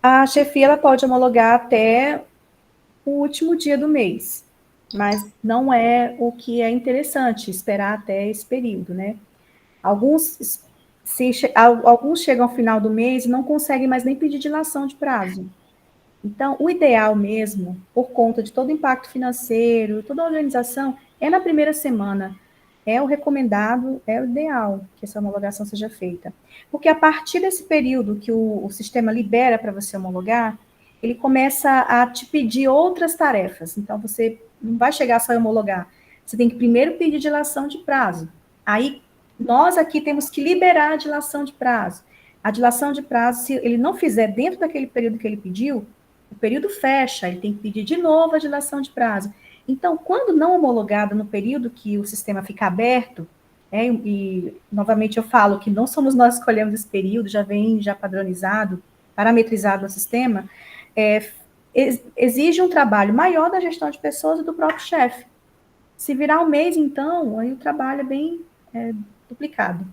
a chefia ela pode homologar até o último dia do mês, mas não é o que é interessante esperar até esse período, né? Alguns chegam ao final do mês e não conseguem mais nem pedir dilação de prazo. Então, o ideal mesmo, por conta de todo o impacto financeiro, toda a organização, é na primeira semana. É o recomendado, é o ideal que essa homologação seja feita. Porque a partir desse período que o sistema libera para você homologar, ele começa a te pedir outras tarefas. Então, você não vai chegar só a homologar. Você tem que primeiro pedir dilação de prazo. Aí, nós aqui temos que liberar a dilação de prazo. A dilação de prazo, se ele não fizer dentro daquele período que ele pediu, o período fecha, ele tem que pedir de novo a dilação de prazo. Então, quando não homologado no período que o sistema fica aberto, e novamente eu falo que não somos nós que escolhemos esse período, já vem já padronizado, parametrizado no sistema, exige um trabalho maior da gestão de pessoas e do próprio chefe. Se virar um mês, então, aí o trabalho é bem duplicado.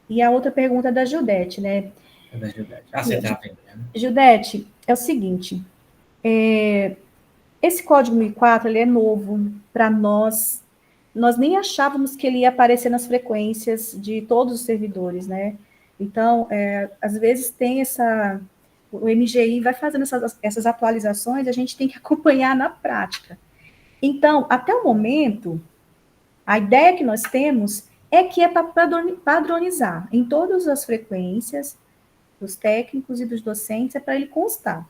E a outra pergunta é da Gildete, né? É da Gildete. Você está vendo, né? Gildete, é o seguinte, esse código 1004, ele é novo para nós nem achávamos que ele ia aparecer nas frequências de todos os servidores, né? Então, às vezes tem o MGI vai fazendo essas atualizações, a gente tem que acompanhar na prática. Então, até o momento, a ideia que nós temos é que é para padronizar em todas as frequências dos técnicos e dos docentes, é para ele constar.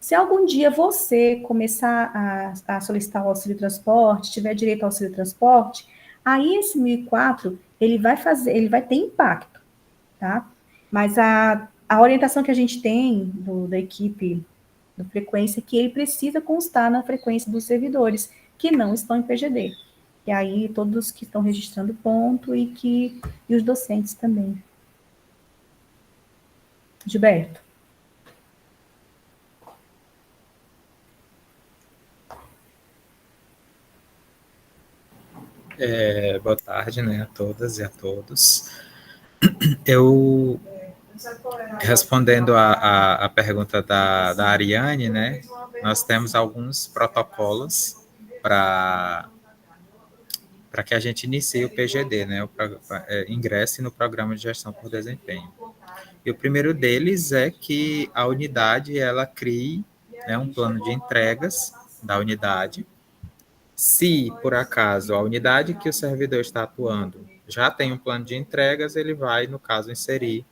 Se algum dia você começar a solicitar o auxílio transporte, tiver direito ao auxílio transporte, aí esse 1004, ele vai ter impacto, tá? Mas a orientação que a gente tem da equipe do frequência é que ele precisa constar na frequência dos servidores que não estão em PGD. E aí todos que estão registrando ponto e os docentes também. Gilberto. Boa tarde, né, a todas e a todos. Eu, respondendo a pergunta da Ariane, né, nós temos alguns protocolos para que a gente inicie o PGD, né, ingresse no Programa de Gestão por Desempenho. E o primeiro deles é que a unidade, ela crie, né, um plano de entregas da unidade. Se, por acaso, a unidade que o servidor está atuando já tem um plano de entregas, ele vai, no caso, inserir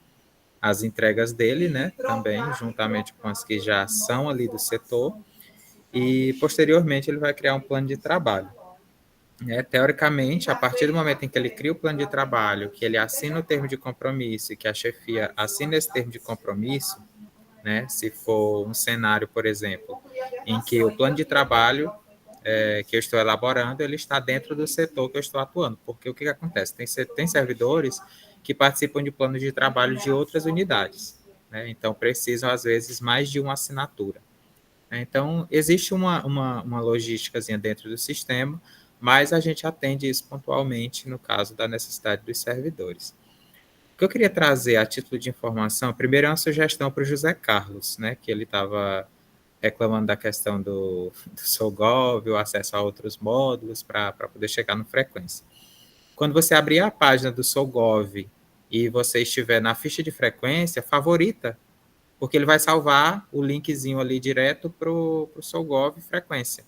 as entregas dele, né, também, juntamente com as que já são ali do setor, e, posteriormente, ele vai criar um plano de trabalho. Teoricamente, a partir do momento em que ele cria o plano de trabalho, que ele assina o termo de compromisso e que a chefia assina esse termo de compromisso, né, se for um cenário, por exemplo, em que o plano de trabalho que eu estou elaborando, ele está dentro do setor que eu estou atuando, porque o que acontece? Tem servidores que participam de planos de trabalho de outras unidades, né, então precisam, às vezes, mais de uma assinatura. Então, existe uma logísticazinha dentro do sistema, mas a gente atende isso pontualmente no caso da necessidade dos servidores. O que eu queria trazer a título de informação, primeiro é uma sugestão para o José Carlos, né, que ele estava reclamando da questão do SOGOV, o acesso a outros módulos para poder chegar no frequência. Quando você abrir a página do SOGOV e você estiver na ficha de frequência, favorita, porque ele vai salvar o linkzinho ali direto para o SOGOV frequência.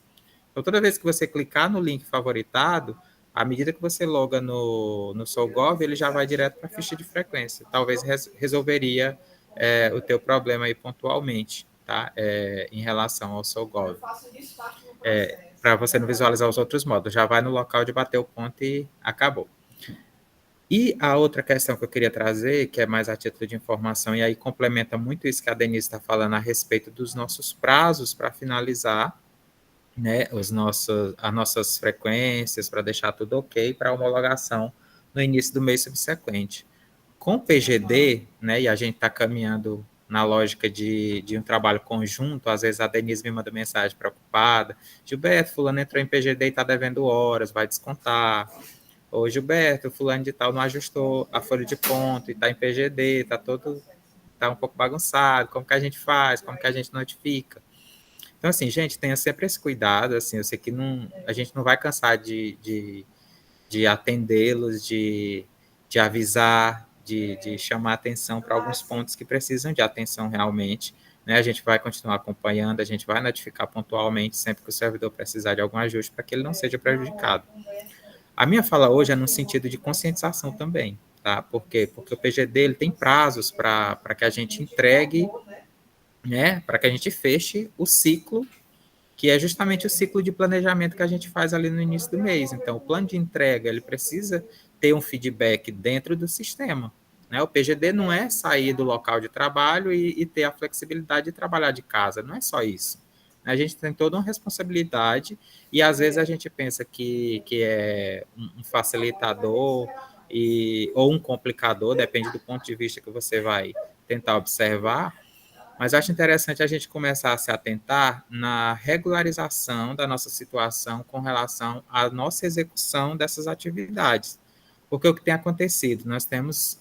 Então, toda vez que você clicar no link favoritado, à medida que você loga no SOGOV, ele já vai direto para a ficha de frequência. Talvez resolveria o teu problema aí pontualmente, tá? Em relação ao SOGOV. para você não visualizar os outros módulos. Já vai no local de bater o ponto e acabou. E a outra questão que eu queria trazer, que é mais a título de informação, e aí complementa muito isso que a Denise está falando a respeito dos nossos prazos para finalizar, né, as nossas frequências, para deixar tudo ok para homologação no início do mês subsequente. Com o PGD, né, e a gente está caminhando na lógica de um trabalho conjunto, às vezes a Denise me manda mensagem preocupada, Gilberto, fulano entrou em PGD e está devendo horas, vai descontar. Ô, Gilberto, fulano de tal não ajustou a folha de ponto e está em PGD, está um pouco bagunçado, como que a gente faz, como que a gente notifica? Então, assim, gente, tenha sempre esse cuidado, assim, eu sei que a gente não vai cansar de atendê-los, de avisar, de chamar atenção para alguns pontos que precisam de atenção realmente, né? A gente vai continuar acompanhando, a gente vai notificar pontualmente sempre que o servidor precisar de algum ajuste para que ele não seja prejudicado. A minha fala hoje é no sentido de conscientização também, tá? Por quê? Porque o PGD ele tem prazos para que a gente entregue, né? Para que a gente feche o ciclo, que é justamente o ciclo de planejamento que a gente faz ali no início do mês. Então, o plano de entrega, ele precisa ter um feedback dentro do sistema, né? O PGD não é sair do local de trabalho e ter a flexibilidade de trabalhar de casa, não é só isso. A gente tem toda uma responsabilidade e, às vezes, a gente pensa que é um facilitador ou um complicador, depende do ponto de vista que você vai tentar observar, mas acho interessante a gente começar a se atentar na regularização da nossa situação com relação à nossa execução dessas atividades. Porque o que tem acontecido? Nós temos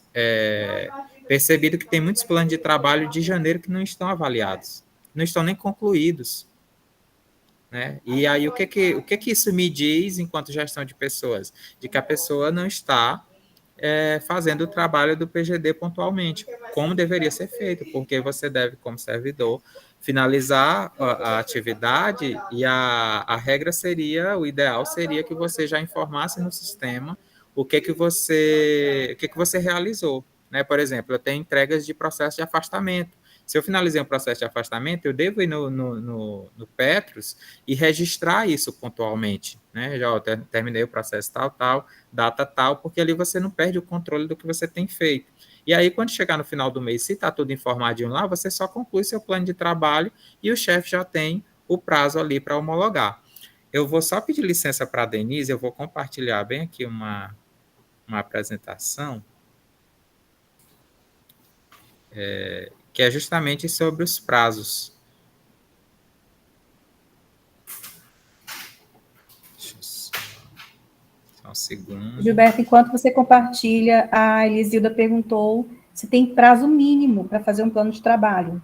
percebido que tem muitos planos de trabalho de janeiro que não estão avaliados, não estão nem concluídos, né? E aí, o que isso me diz enquanto gestão de pessoas? De que a pessoa não está fazendo o trabalho do PGD pontualmente, como deveria ser feito, porque você deve, como servidor, finalizar a atividade e a regra seria, o ideal seria que você já informasse no sistema o que você realizou, né? Por exemplo, eu tenho entregas de processo de afastamento. Se eu finalizei um processo de afastamento, eu devo ir no Petros e registrar isso pontualmente, né? Já terminei o processo tal, data tal, porque ali você não perde o controle do que você tem feito. E aí, quando chegar no final do mês, se está tudo informadinho lá, você só conclui seu plano de trabalho e o chefe já tem o prazo ali para homologar. Eu vou só pedir licença para a Denise, eu vou compartilhar bem aqui uma apresentação, que é justamente sobre os prazos. Só um segundo. Gilberto, enquanto você compartilha, a Elisilda perguntou se tem prazo mínimo para fazer um plano de trabalho.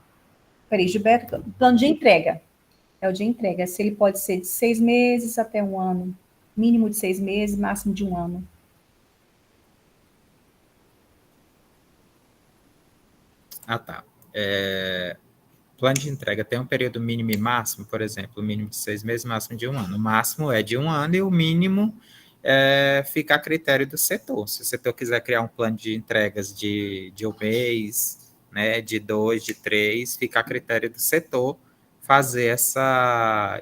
Peraí, Gilberto, plano de entrega. É o de entrega. Se ele pode ser de 6 meses até 1 ano. Mínimo de 6 meses, máximo de 1 ano. Ah, tá. Plano de entrega tem um período mínimo e máximo, por exemplo, o mínimo de 6 meses, máximo de 1 ano. O máximo é de 1 ano e o mínimo fica a critério do setor. Se o setor quiser criar um plano de entregas de 1 mês, né, de 2, de 3, fica a critério do setor fazer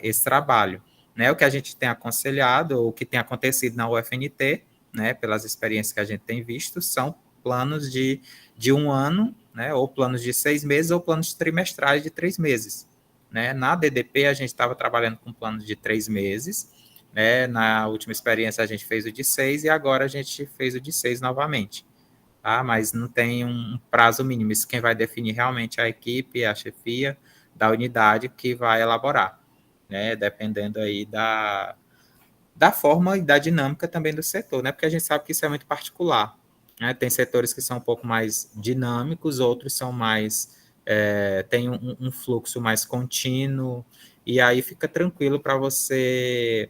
esse trabalho. Né? O que a gente tem aconselhado, o que tem acontecido na UFNT, né, pelas experiências que a gente tem visto, são planos de 1 ano, né, ou planos de 6 meses, ou planos trimestrais de 3 meses. Né? Na DDP, a gente estava trabalhando com planos de 3 meses, né? Na última experiência, a gente fez o de 6, e agora a gente fez o de 6 novamente. Tá? Mas não tem um prazo mínimo, isso quem vai definir realmente é a equipe, a chefia da unidade que vai elaborar, né? Dependendo aí da forma e da dinâmica também do setor, né? Porque a gente sabe que isso é muito particular. Né? Tem setores que são um pouco mais dinâmicos, outros são mais, tem um fluxo mais contínuo, e aí fica tranquilo para você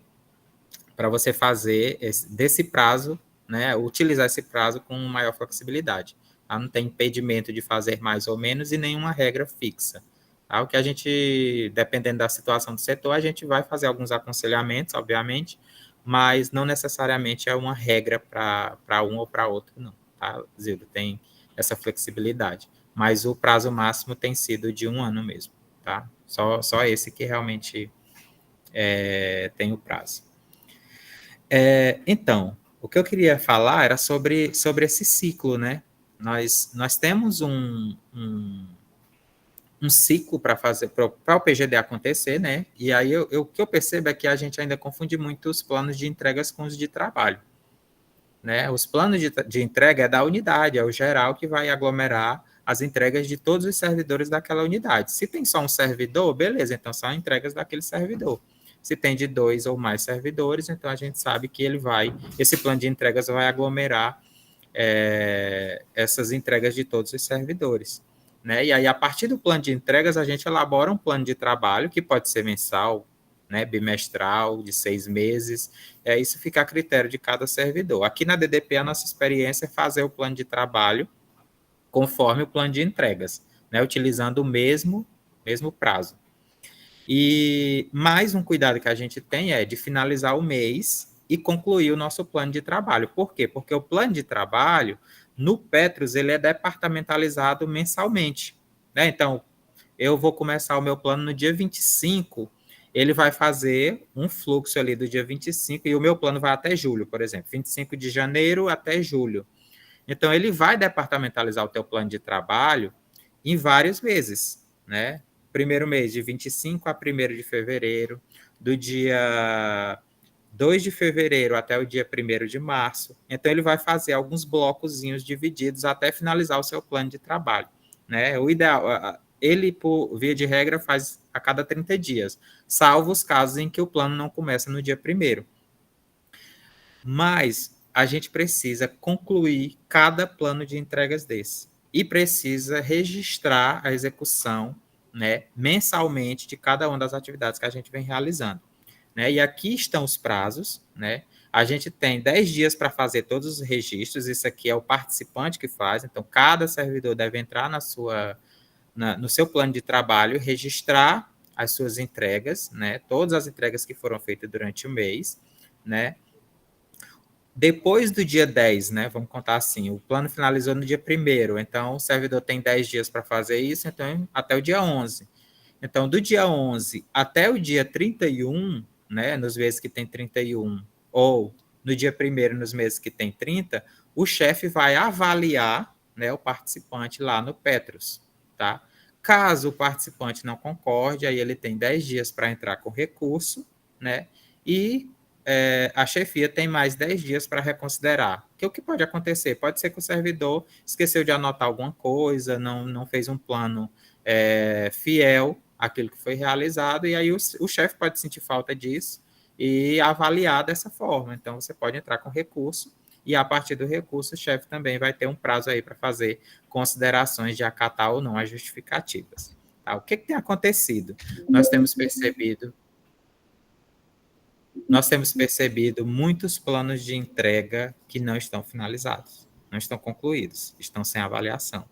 fazer desse prazo, né, utilizar esse prazo com maior flexibilidade. Tá? Não tem impedimento de fazer mais ou menos e nenhuma regra fixa. Tá? O que a gente, dependendo da situação do setor, a gente vai fazer alguns aconselhamentos, obviamente, mas não necessariamente é uma regra para um ou para outro, não. Tá, Zildo? Tem essa flexibilidade. Mas o prazo máximo tem sido de 1 ano mesmo. Tá? Só esse que realmente tem o prazo. Então, o que eu queria falar era sobre esse ciclo, né? Nós temos um ciclo para fazer para o PGD acontecer, né? E aí o que eu percebo é que a gente ainda confunde muito os planos de entregas com os de trabalho, né? Os planos de entrega é da unidade, é o geral que vai aglomerar as entregas de todos os servidores daquela unidade. Se tem só um servidor, beleza, então são entregas daquele servidor. Se tem de 2 ou mais servidores, então a gente sabe que esse plano de entregas vai aglomerar essas entregas de todos os servidores, né? E aí, a partir do plano de entregas, a gente elabora um plano de trabalho que pode ser mensal, né, bimestral, de 6 meses, isso fica a critério de cada servidor. Aqui na DDP, a nossa experiência é fazer o plano de trabalho conforme o plano de entregas, né, utilizando o mesmo prazo. E mais um cuidado que a gente tem é de finalizar o mês e concluir o nosso plano de trabalho. Por quê? Porque o plano de trabalho, no Petros, ele é departamentalizado mensalmente, né? Então, eu vou começar o meu plano no dia 25, ele vai fazer um fluxo ali do dia 25, e o meu plano vai até julho, por exemplo, 25 de janeiro até julho. Então, ele vai departamentalizar o teu plano de trabalho em vários meses, né? Primeiro mês, de 25 a 1º de fevereiro, do dia 2 de fevereiro até o dia 1º de março. Então, ele vai fazer alguns blocozinhos divididos até finalizar o seu plano de trabalho, né? O ideal, ele, por via de regra, faz a cada 30 dias, salvo os casos em que o plano não começa no dia 1º. Mas a gente precisa concluir cada plano de entregas desse e precisa registrar a execução, né, mensalmente de cada uma das atividades que a gente vem realizando, né? E aqui estão os prazos, né? A gente tem 10 dias para fazer todos os registros, isso aqui é o participante que faz, então cada servidor deve entrar no seu plano de trabalho, registrar as suas entregas, né? Todas as entregas que foram feitas durante o mês, né? Depois do dia 10, né, vamos contar assim, o plano finalizou no dia 1º, então o servidor tem 10 dias para fazer isso, então até o dia 11. Então, do dia 11 até o dia 31, né, nos meses que tem 31, ou no dia 1º, nos meses que tem 30, o chefe vai avaliar, né, o participante lá no Petros, tá? Caso o participante não concorde, aí ele tem 10 dias para entrar com recurso, né, e a chefia tem mais 10 dias para reconsiderar. O que pode acontecer? Pode ser que o servidor esqueceu de anotar alguma coisa, não fez um plano fiel àquilo que foi realizado, e aí o chefe pode sentir falta disso e avaliar dessa forma. Então, você pode entrar com recurso, e a partir do recurso, o chefe também vai ter um prazo aí para fazer considerações de acatar ou não as justificativas. Tá? O que tem acontecido? Nós temos percebido muitos planos de entrega que não estão finalizados, não estão concluídos, estão sem avaliação.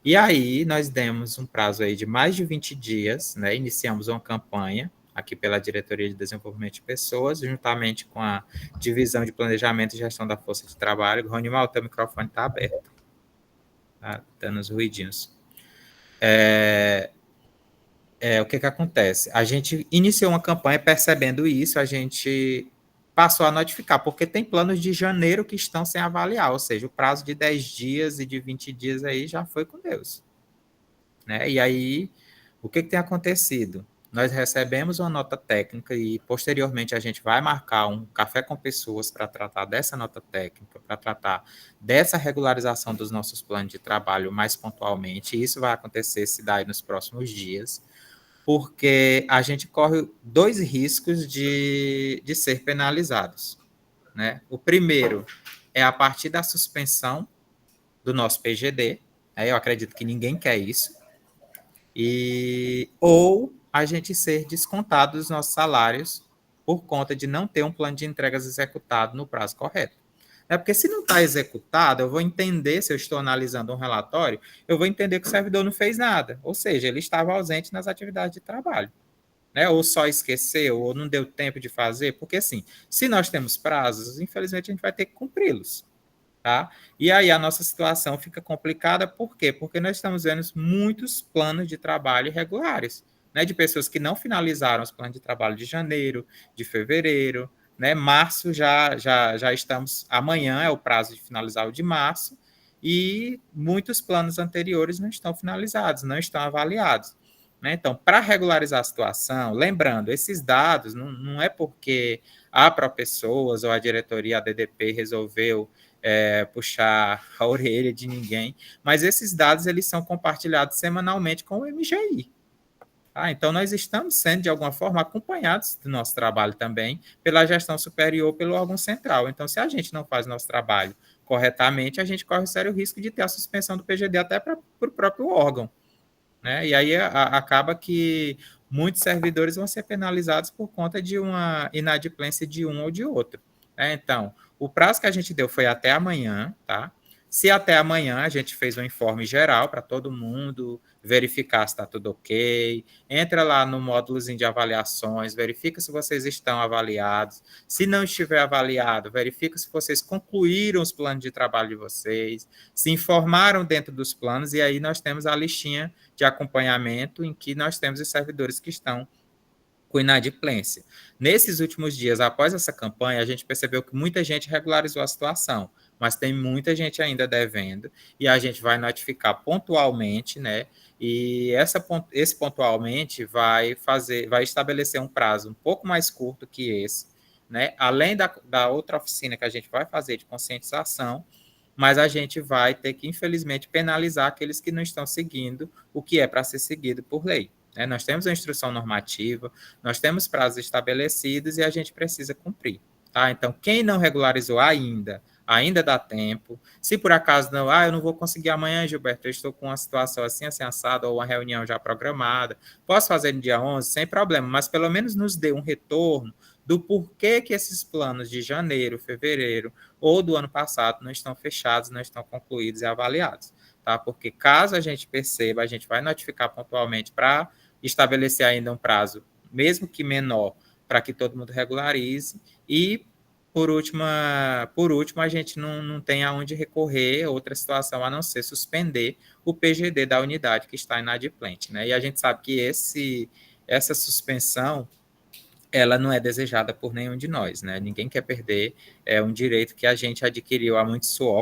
E aí, nós demos um prazo aí de mais de 20 dias, né? Iniciamos uma campanha aqui pela Diretoria de Desenvolvimento de Pessoas, juntamente com a Divisão de Planejamento e Gestão da Força de Trabalho. Ronimal, teu microfone está aberto. Tá dando uns ruidinhos. O que acontece? A gente iniciou uma campanha, percebendo isso, a gente passou a notificar, porque tem planos de janeiro que estão sem avaliar, ou seja, o prazo de 10 dias e de 20 dias aí já foi com Deus, né? E aí, o que tem acontecido? Nós recebemos uma nota técnica e, posteriormente, a gente vai marcar um café com pessoas para tratar dessa nota técnica, para tratar dessa regularização dos nossos planos de trabalho mais pontualmente, e isso vai acontecer, se dá aí nos próximos dias, porque a gente corre 2 riscos de ser penalizados, né? O primeiro é a partir da suspensão do nosso PGD, eu acredito que ninguém quer isso, ou a gente ser descontado dos nossos salários por conta de não ter um plano de entregas executado no prazo correto. Porque se não está executado, eu vou entender, se eu estou analisando um relatório, eu vou entender que o servidor não fez nada, ou seja, ele estava ausente nas atividades de trabalho, né? Ou só esqueceu, ou não deu tempo de fazer, porque assim, se nós temos prazos, infelizmente a gente vai ter que cumpri-los, tá? E aí a nossa situação fica complicada, por quê? Porque nós estamos vendo muitos planos de trabalho irregulares, né, de pessoas que não finalizaram os planos de trabalho de janeiro, de fevereiro, né, março já estamos, amanhã é o prazo de finalizar o de março, e muitos planos anteriores não estão finalizados, não estão avaliados. Né? Então, para regularizar a situação, lembrando, esses dados não é porque a ProPessoas ou a diretoria, a DDP, resolveu puxar a orelha de ninguém, mas esses dados eles são compartilhados semanalmente com o MGI. Tá? Então, nós estamos sendo, de alguma forma, acompanhados do nosso trabalho também pela gestão superior, pelo órgão central. Então, se a gente não faz nosso trabalho corretamente, a gente corre o sério risco de ter a suspensão do PGD até para o próprio órgão. Né? E aí acaba que muitos servidores vão ser penalizados por conta de uma inadimplência de um ou de outro. Né? Então, o prazo que a gente deu foi até amanhã, tá? Se até amanhã a gente fez um informe geral para todo mundo, verificar se está tudo ok, entra lá no módulozinho de avaliações, verifica se vocês estão avaliados. Se não estiver avaliado, verifica se vocês concluíram os planos de trabalho de vocês, se informaram dentro dos planos, e aí nós temos a listinha de acompanhamento em que nós temos os servidores que estão com inadimplência. Nesses últimos dias, após essa campanha, a gente percebeu que muita gente regularizou a situação, mas tem muita gente ainda devendo, e a gente vai notificar pontualmente, né? E esse pontualmente vai estabelecer um prazo um pouco mais curto que esse, né? Além da outra oficina que a gente vai fazer de conscientização, mas a gente vai ter que, infelizmente, penalizar aqueles que não estão seguindo o que é para ser seguido por lei. Né? Nós temos uma instrução normativa, nós temos prazos estabelecidos e a gente precisa cumprir. Tá? Então, quem não regularizou ainda dá tempo. Se por acaso não, eu não vou conseguir amanhã, Gilberto, eu estou com uma situação assim assada, ou uma reunião já programada, posso fazer no dia 11? Sem problema, mas pelo menos nos dê um retorno do porquê que esses planos de janeiro, fevereiro ou do ano passado não estão fechados, não estão concluídos e avaliados. Tá? Porque caso a gente perceba, a gente vai notificar pontualmente para estabelecer ainda um prazo, mesmo que menor, para que todo mundo regularize. E, por último, a gente não tem aonde recorrer outra situação a não ser suspender o PGD da unidade que está inadimplente. Né? E a gente sabe que essa suspensão ela não é desejada por nenhum de nós, né? Ninguém quer perder um direito que a gente adquiriu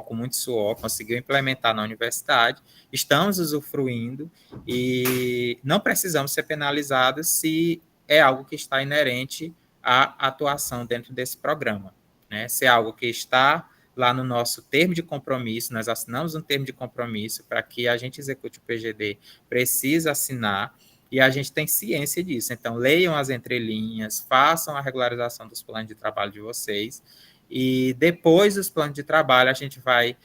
com muito suor, conseguiu implementar na universidade, estamos usufruindo e não precisamos ser penalizados se é algo que está inerente à atuação dentro desse programa, né? Se é algo que está lá no nosso termo de compromisso, nós assinamos um termo de compromisso para que a gente execute o PGD, precisa assinar, e a gente tem ciência disso. Então, leiam as entrelinhas, façam a regularização dos planos de trabalho de vocês, e depois dos planos de trabalho, a gente vai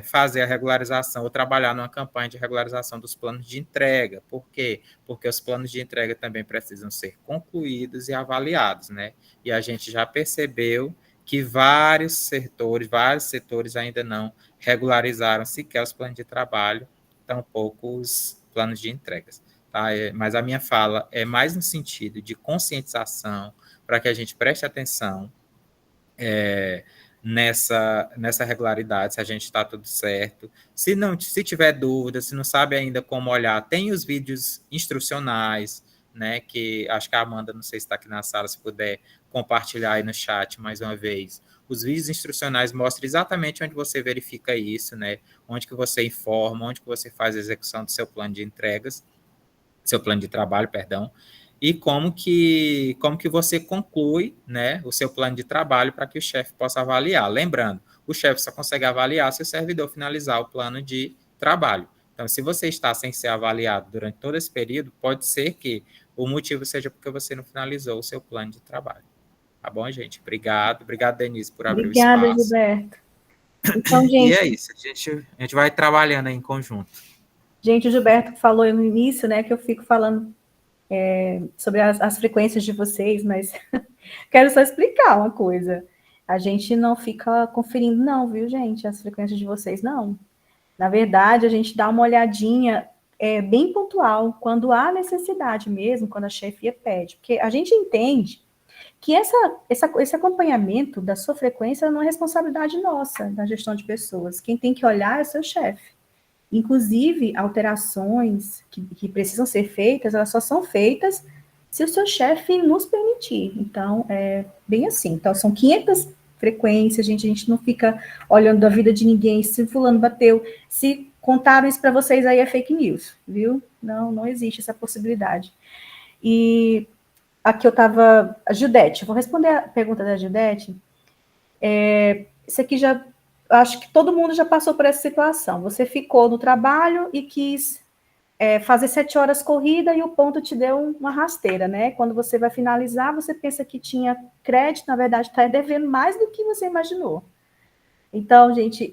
fazer a regularização ou trabalhar numa campanha de regularização dos planos de entrega. Por quê? Porque os planos de entrega também precisam ser concluídos e avaliados, né? E a gente já percebeu que vários setores ainda não regularizaram sequer os planos de trabalho, tampouco os planos de entregas. Tá? Mas a minha fala é mais no sentido de conscientização, para que a gente preste atenção nessa regularidade, se a gente está tudo certo. Se tiver dúvida, se não sabe ainda como olhar, tem os vídeos instrucionais, né, que acho que a Amanda, não sei se está aqui na sala, se puder compartilhar aí no chat mais uma vez. Os vídeos instrucionais mostram exatamente onde você verifica isso, né, onde que você informa, onde que você faz a execução do seu plano de entregas, seu plano de trabalho, perdão, e como que você conclui, né, o seu plano de trabalho para que o chefe possa avaliar. Lembrando, o chefe só consegue avaliar se o servidor finalizar o plano de trabalho. Então, se você está sem ser avaliado durante todo esse período, pode ser que o motivo seja porque você não finalizou o seu plano de trabalho. Tá bom, gente? Obrigado, Denise, por abrir o espaço. Obrigada, Gilberto. Então, gente... E é isso, a gente vai trabalhando aí em conjunto. Gente, o Gilberto falou no início, né, que eu fico falando sobre as frequências de vocês, mas quero só explicar uma coisa. A gente não fica conferindo, não, viu, gente, as frequências de vocês, não. Na verdade, a gente dá uma olhadinha bem pontual, quando há necessidade mesmo, quando a chefia pede. Porque a gente entende que esse acompanhamento da sua frequência não é responsabilidade nossa, da gestão de pessoas. Quem tem que olhar é o seu chefe. Inclusive, alterações que precisam ser feitas, elas só são feitas se o seu chefe nos permitir. Então, é bem assim. Então, são 500 frequências, gente, a gente não fica olhando a vida de ninguém, se fulano bateu, se contaram isso para vocês aí é fake news, viu? Não existe essa possibilidade. E aqui eu estava, a Gildete, eu vou responder a pergunta da Gildete. Isso aqui já, acho que todo mundo já passou por essa situação. Você ficou no trabalho e quis fazer 7 horas corrida e o ponto te deu uma rasteira, né? Quando você vai finalizar, você pensa que tinha crédito, na verdade está devendo mais do que você imaginou. Então, gente,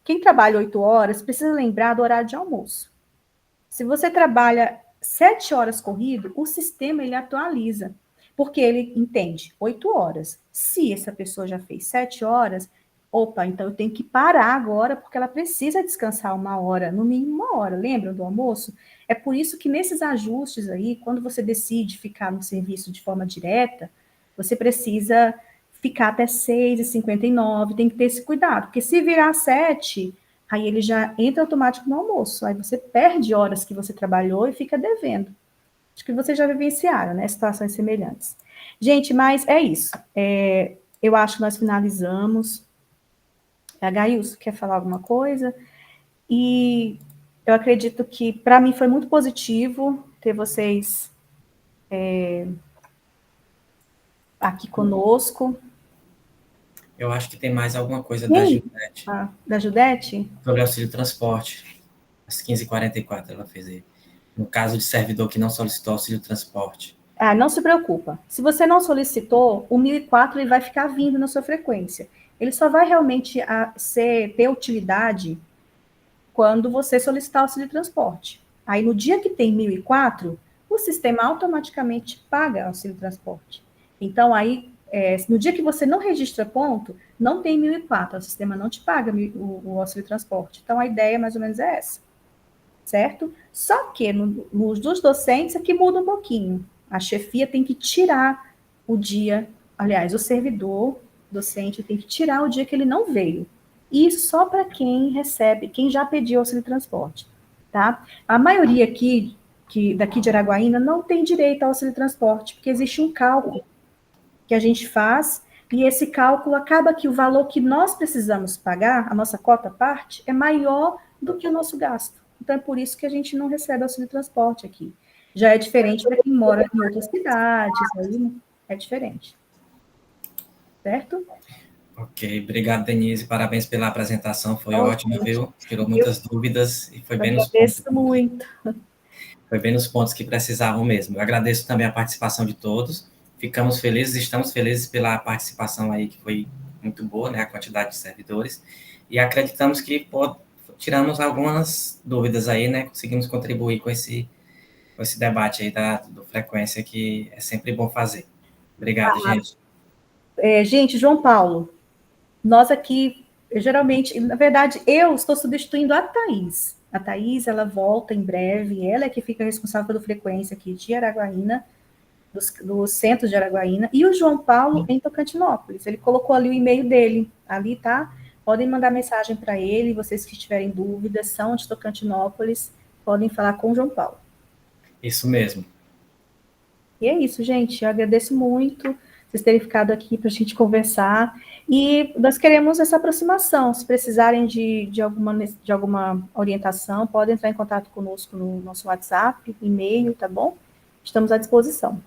quem trabalha 8 horas, precisa lembrar do horário de almoço. Se você trabalha 7 horas corrido, o sistema ele atualiza, porque ele entende 8 horas. Se essa pessoa já fez 7 horas, opa, então eu tenho que parar agora, porque ela precisa descansar 1 hora, no mínimo 1 hora. Lembram do almoço? É por isso que nesses ajustes aí, quando você decide ficar no serviço de forma direta, você precisa ficar até 6h59, tem que ter esse cuidado, porque se virar 7, aí ele já entra automático no almoço, aí você perde horas que você trabalhou e fica devendo. Acho que vocês já vivenciaram, né, situações semelhantes. Gente, mas é isso. Eu acho que nós finalizamos. A Gailson quer falar alguma coisa? E eu acredito que, para mim, foi muito positivo ter vocês aqui conosco. Eu acho que tem mais alguma coisa da Gildete. Da Gildete? Sobre auxílio transporte. Às 15h44 ela fez aí. No caso de servidor que não solicitou auxílio transporte. Não se preocupa. Se você não solicitou, o 1004 ele vai ficar vindo na sua frequência. Ele só vai realmente ter utilidade quando você solicitar auxílio transporte. Aí, no dia que tem 1004, o sistema automaticamente paga auxílio transporte. Então, aí, no dia que você não registra ponto, não tem 1004, o sistema não te paga o auxílio transporte. Então, a ideia mais ou menos é essa, certo? Só que dos docentes é que muda um pouquinho. A chefia tem que tirar o dia, aliás, o servidor docente tem que tirar o dia que ele não veio. E só para quem recebe, quem já pediu auxílio transporte, tá? A maioria aqui, daqui de Araguaína, não tem direito ao auxílio transporte, porque existe um cálculo que a gente faz, e esse cálculo acaba que o valor que nós precisamos pagar, a nossa cota parte, é maior do que o nosso gasto. Então, é por isso que a gente não recebe auxílio transporte aqui. Já é diferente para quem mora em outras cidades, aí é diferente. Certo? Ok, obrigado, Denise. Parabéns pela apresentação, foi ótima, viu? Tirou muitas dúvidas e foi bem nos pontos. Agradeço muito. Foi bem nos pontos que precisavam mesmo. Eu agradeço também a participação de todos. Ficamos felizes, estamos felizes pela participação aí, que foi muito boa, né? A quantidade de servidores. E acreditamos que tiramos algumas dúvidas aí, né? Conseguimos contribuir com esse debate aí do Frequência, que é sempre bom fazer. Obrigado, gente. Gente, João Paulo, nós aqui, geralmente, na verdade, eu estou substituindo a Thaís. A Thaís, ela volta em breve, ela é que fica responsável pela Frequência aqui de Araguaína, do centro de Araguaína, e o João Paulo em Tocantinópolis. Ele colocou ali o e-mail dele, ali, tá? Podem mandar mensagem para ele, vocês que tiverem dúvidas, são de Tocantinópolis, podem falar com o João Paulo. Isso mesmo. E é isso, gente. Eu agradeço muito vocês terem ficado aqui para a gente conversar. E nós queremos essa aproximação. Se precisarem de alguma orientação, podem entrar em contato conosco no nosso WhatsApp, e-mail, tá bom? Estamos à disposição.